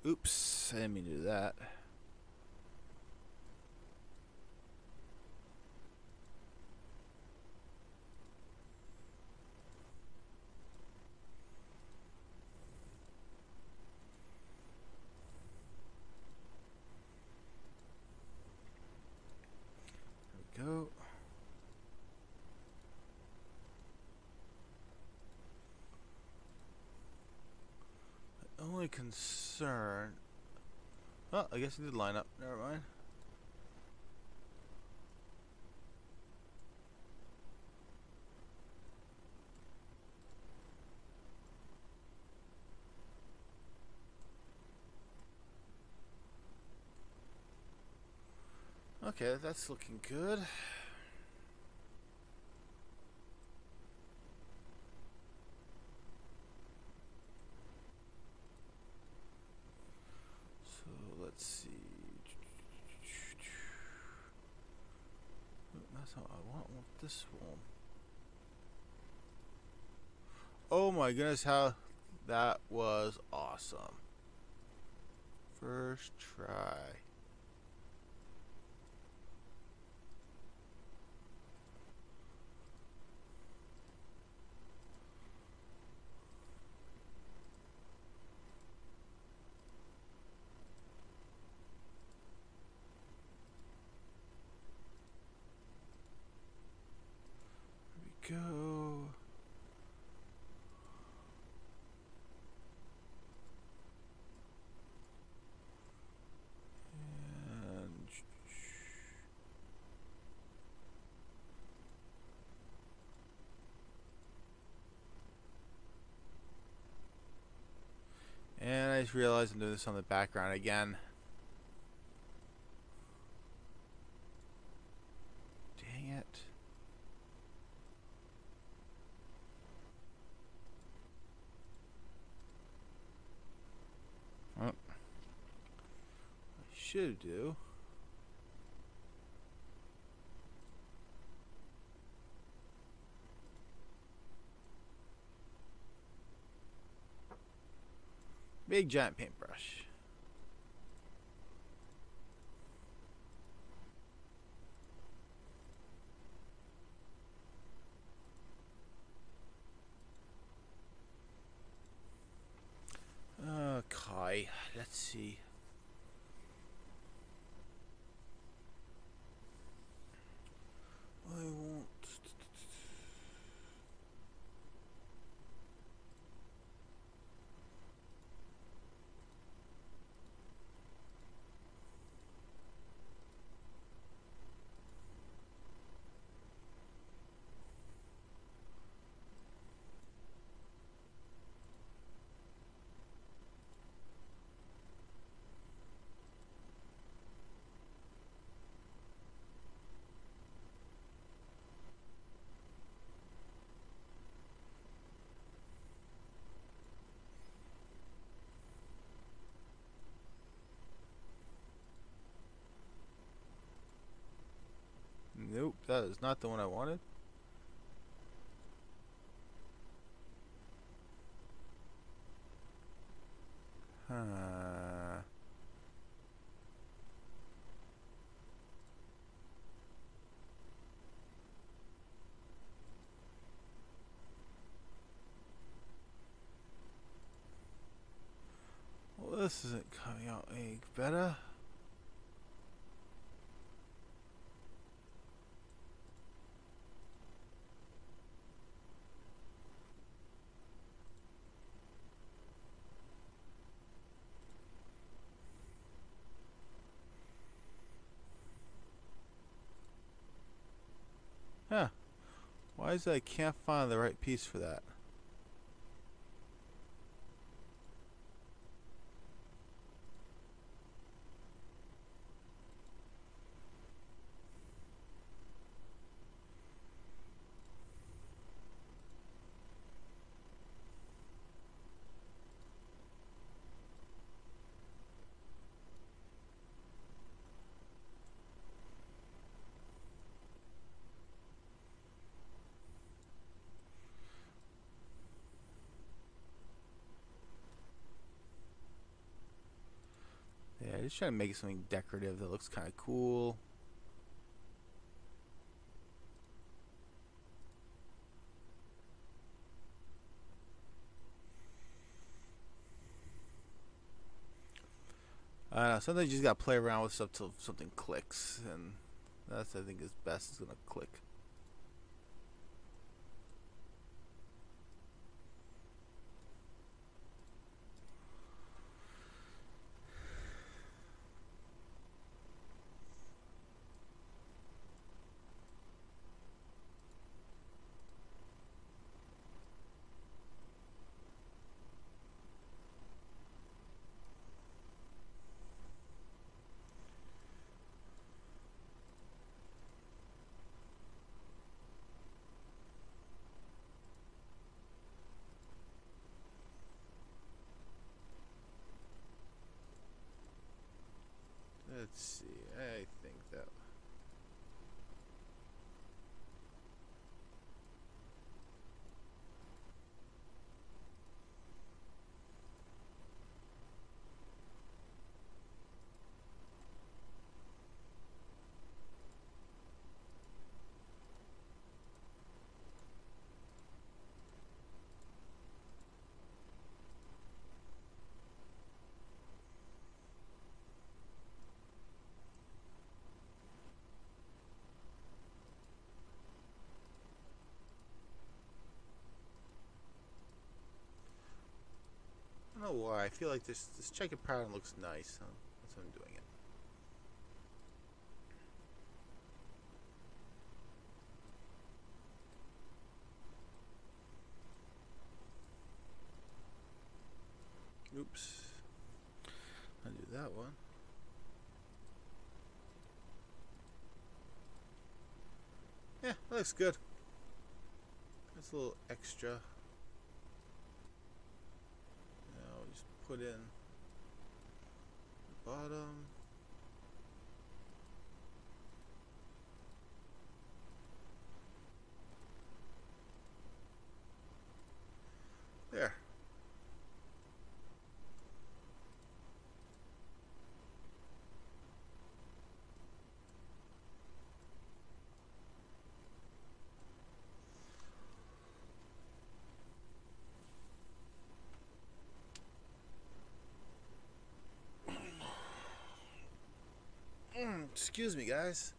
Oops, I didn't mean to do that. There we go. My only concern. Oh, I guess it did line up. Never mind. Okay, that's looking good. So let's see. That's how I want this one. Oh my goodness, how that was awesome. First try. Here we go. And I just realized I'm doing this on the background again. Dang it. Well, I should do. Big giant paintbrush. Okay, let's see. I won't. Nope, that is not the one I wanted. Huh. Well, this isn't coming out any better. Huh. Why is it I can't find the right piece for that? Yeah, just trying to make something decorative that looks kind of cool. I don't know, sometimes you just gotta play around with stuff till something clicks, and that's, I think, is best. Is gonna click. Let's see. I think that. why. I feel like this checkered pattern looks nice. So that's why I'm doing it. Oops. I'll do that one. Yeah, that looks good. That's a little extra. Now just put in the bottom. There. Excuse me, guys.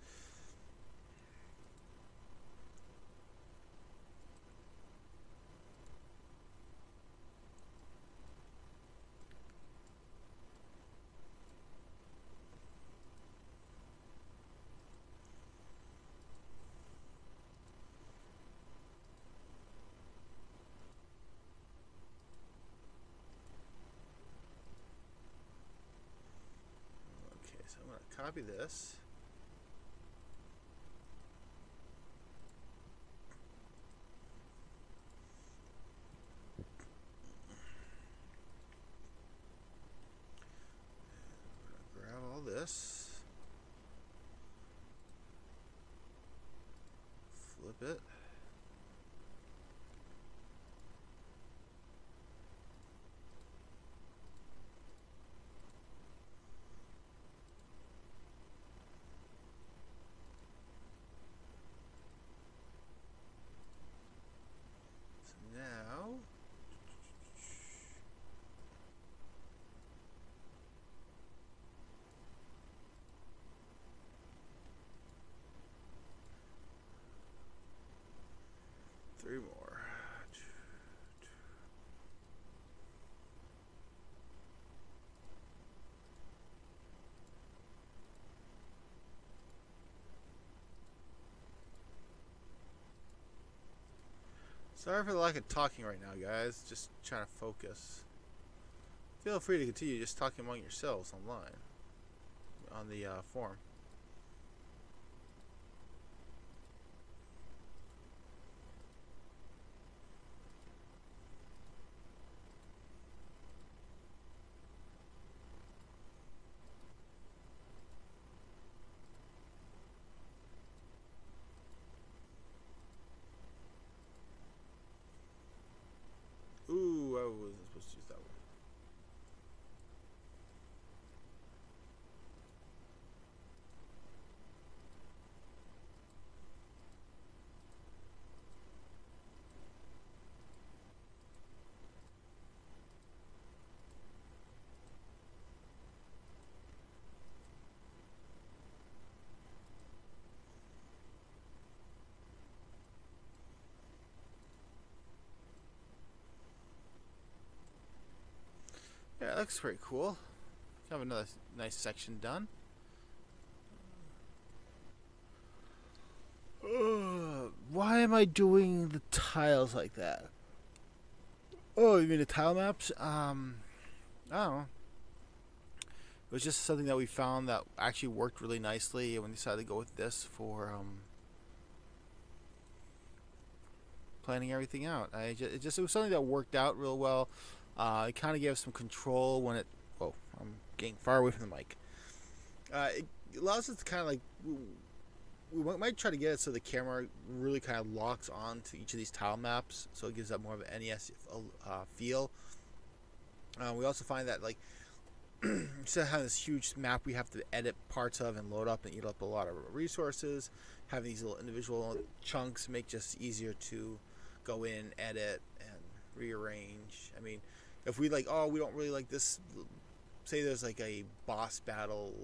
Okay, so I'm going to copy this. Grab all this. Flip it. Now, 3 more. Sorry for the lack of talking right now, guys. Just trying to focus. Feel free to continue just talking among yourselves online on the forum. Ooh, I wasn't supposed to use that one. Yeah, that looks pretty cool. Have another nice section done. Why am I doing the tiles like that? Oh, you mean the tile maps? I don't know. It was just something that we found that actually worked really nicely, and we decided to go with this for planning everything out. It was something that worked out real well. It kind of gave us some control when it. Whoa, I'm getting far away from the mic. It allows us to kind of like. We might try to get it so the camera really kind of locks on to each of these tile maps, so it gives that more of an NES feel. We also find that like instead of having this huge map we have to edit parts of and load up and eat up a lot of resources, having these little individual chunks make just easier to go in, edit, and rearrange. I mean, if we like, oh, we don't really like this. Say there's like a boss battle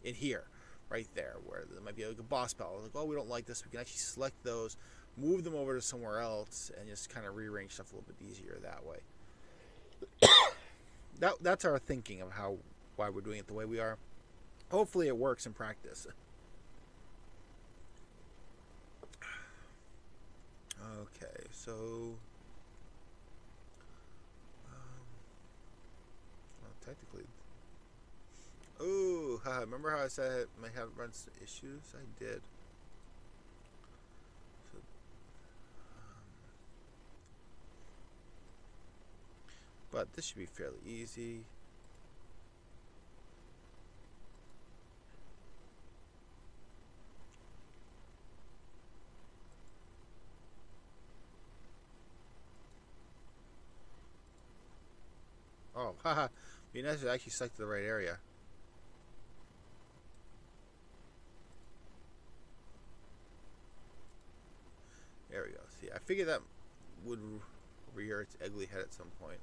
in here, right there, where there might be like a boss battle. Like, oh, we don't like this. We can actually select those, move them over to somewhere else, and just kind of rearrange stuff a little bit easier that way. That's our thinking of why we're doing it the way we are. Hopefully, it works in practice. Okay, so well, technically, oh, remember how I said it may have run some issues? I did. So, but this should be fairly easy. Oh, haha. Be nice if it actually stuck to the right area. There we go. See, I figured that would rear its ugly head at some point.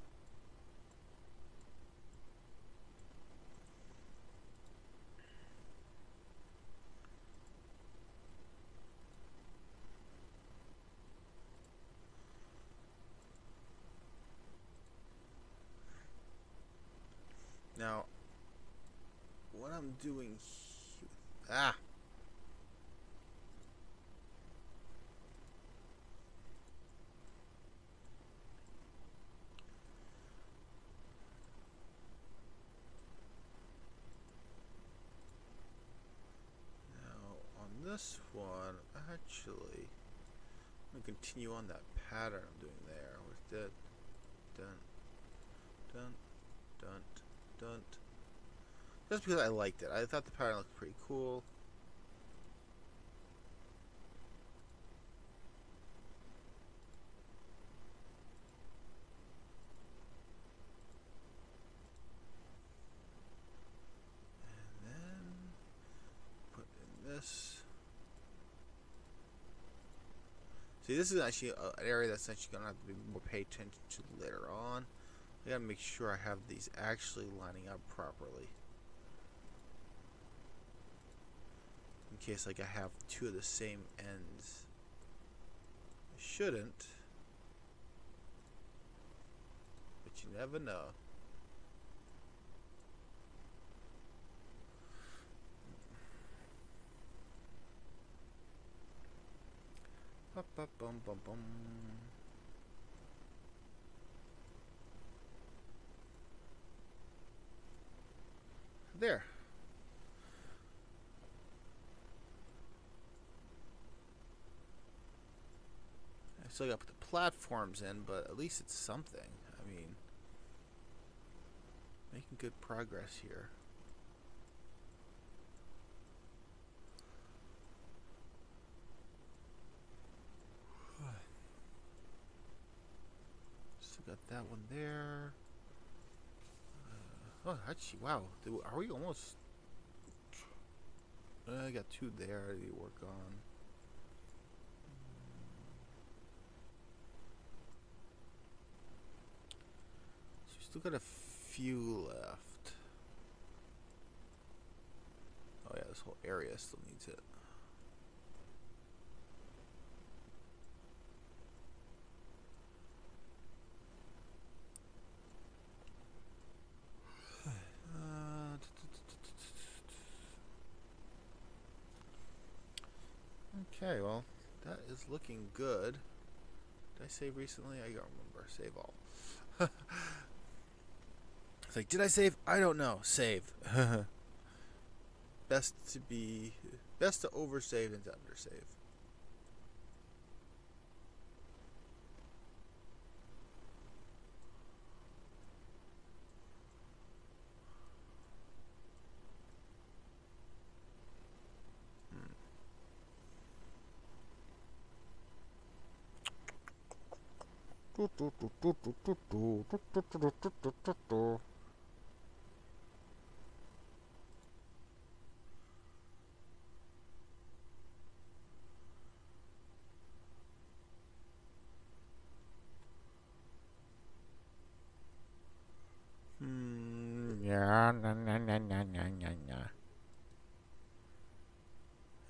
Now, what I'm doing here... Ah! Now, on this one, actually, I'm going to continue on that pattern I'm doing there. With that, dun, dun, dun, dun. Just because I liked it. I thought the pattern looked pretty cool. And then put in this. See, this is actually an area that's actually going to have to be more pay attention to later on. I got to make sure I have these actually lining up properly. In case like I have two of the same ends. I shouldn't. But you never know. Bum, bum, bum. There. I still got to put the platforms in, but at least it's something. I mean, making good progress here. Still got that one there. Oh, actually, wow. Are we almost... I got two there I need to work on. So we still got a few left. Oh yeah, this whole area still needs it. Okay, well, that is looking good. Did I save recently? I don't remember. Save all. It's like, did I save? I don't know. Save. Best to oversave than to undersave.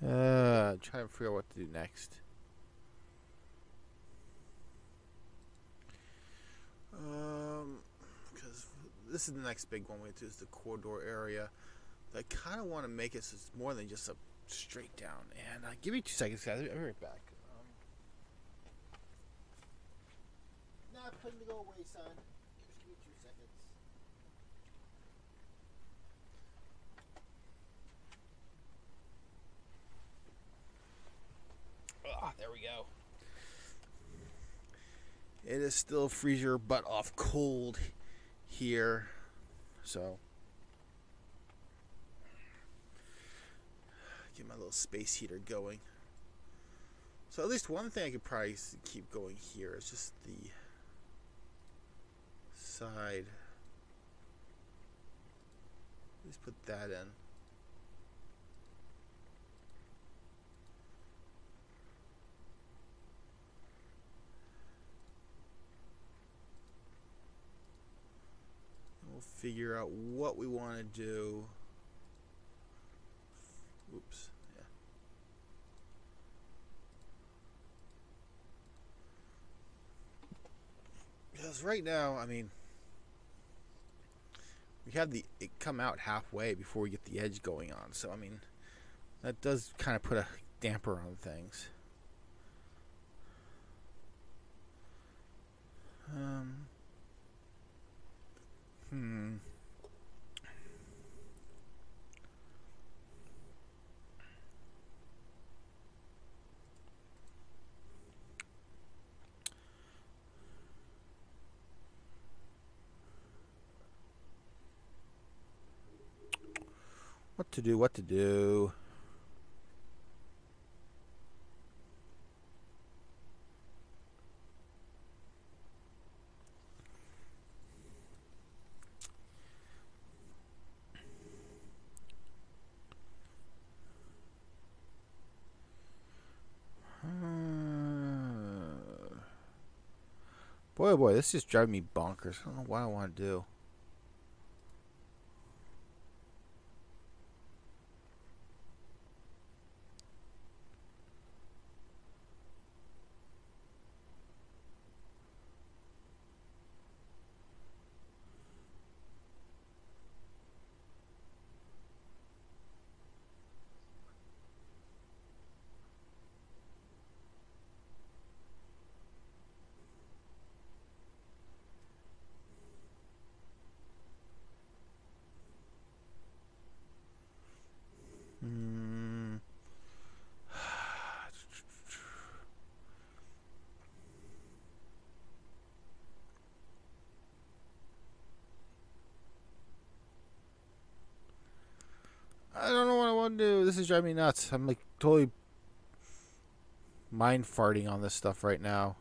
Yeah, trying to figure out what to do next. this is the next big one we do, is the corridor area. I kind of want to make it so it's more than just a straight down. And give me 2 seconds, guys. I'll be right back. Not putting to go away, son. Just give me 2 seconds. There we go. It is still freeze your butt off cold here, so get my little space heater going. So at least one thing I could probably keep going here is just the side. Let's put that in. We'll figure out what we want to do. Oops. Yeah. Because right now, I mean, we have it come out halfway before we get the edge going on. So, I mean, that does kind of put a damper on things. What to do, what to do. Boy, oh boy, this is driving me bonkers. I don't know what I want to do. I don't know what I want to do. This is driving me nuts. I'm like totally mind farting on this stuff right now.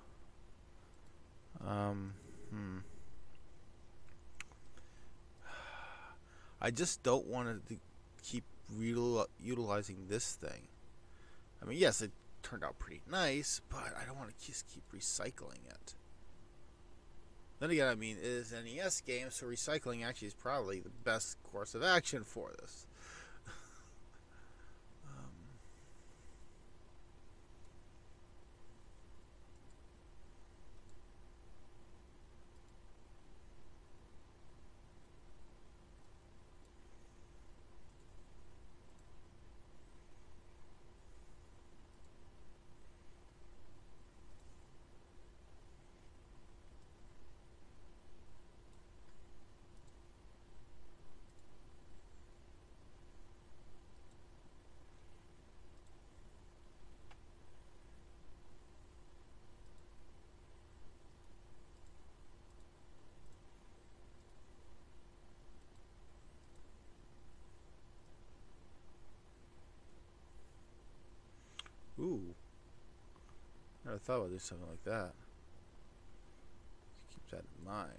I just don't want to keep utilizing this thing. I mean, yes, it turned out pretty nice, but I don't want to just keep recycling it. Then again, I mean, it is an NES game, so recycling actually is probably the best course of action for this. Ooh. Never thought about doing something like that. Keep that in mind.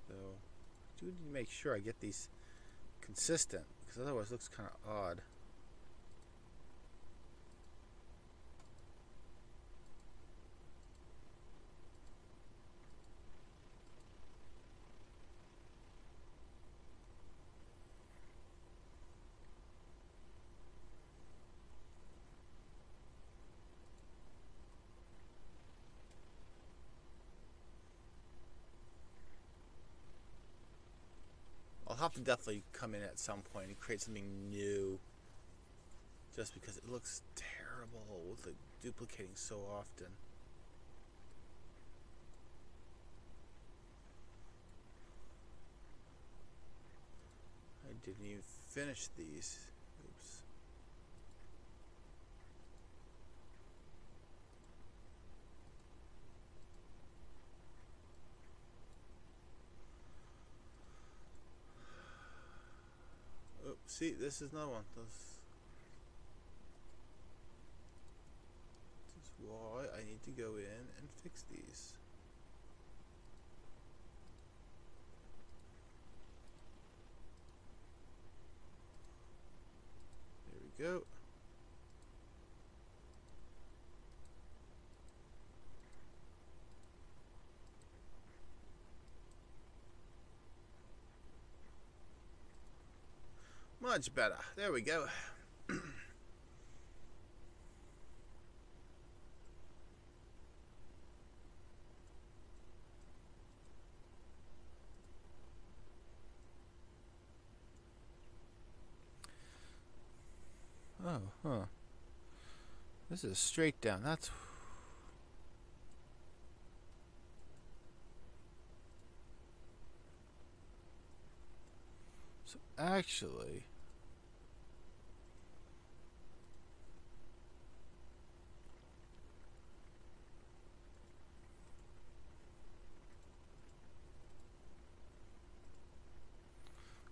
So, I do need to make sure I get these consistent, because otherwise it looks kind of odd. have to definitely come in at some point and create something new. Just because it looks terrible with the duplicating so often. I didn't even finish these. Oops. Oh, see, this is another one. This is why I need to go in and fix these. There we go. Much better. There we go. Oh, huh. This is straight down. That's... So actually...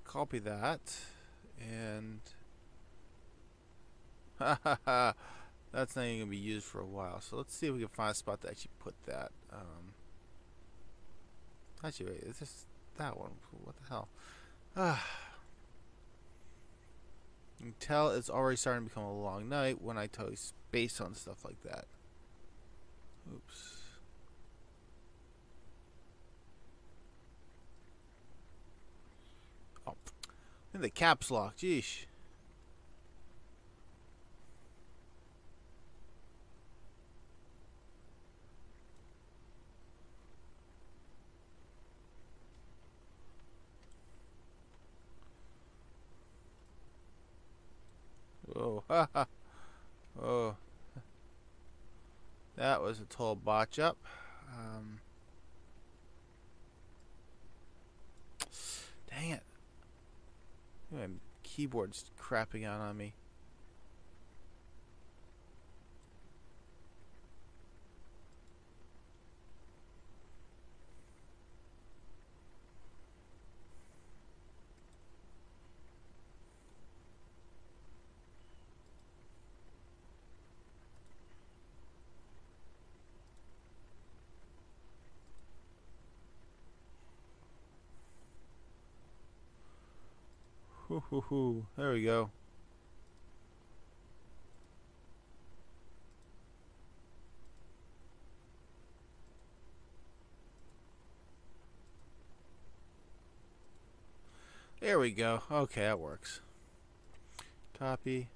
Copy that. And... That's not even going to be used for a while. So let's see if we can find a spot to actually put that. Actually, wait, it's just that one. What the hell? You can tell it's already starting to become a long night when I totally space on stuff like that. Oops. Oh, in the caps lock. Jeesh. Oh, haha. Oh, that was a total botch up. Dang it. My keyboard's crapping out on me. Hoo. There we go. There we go. Okay, that works. Copy.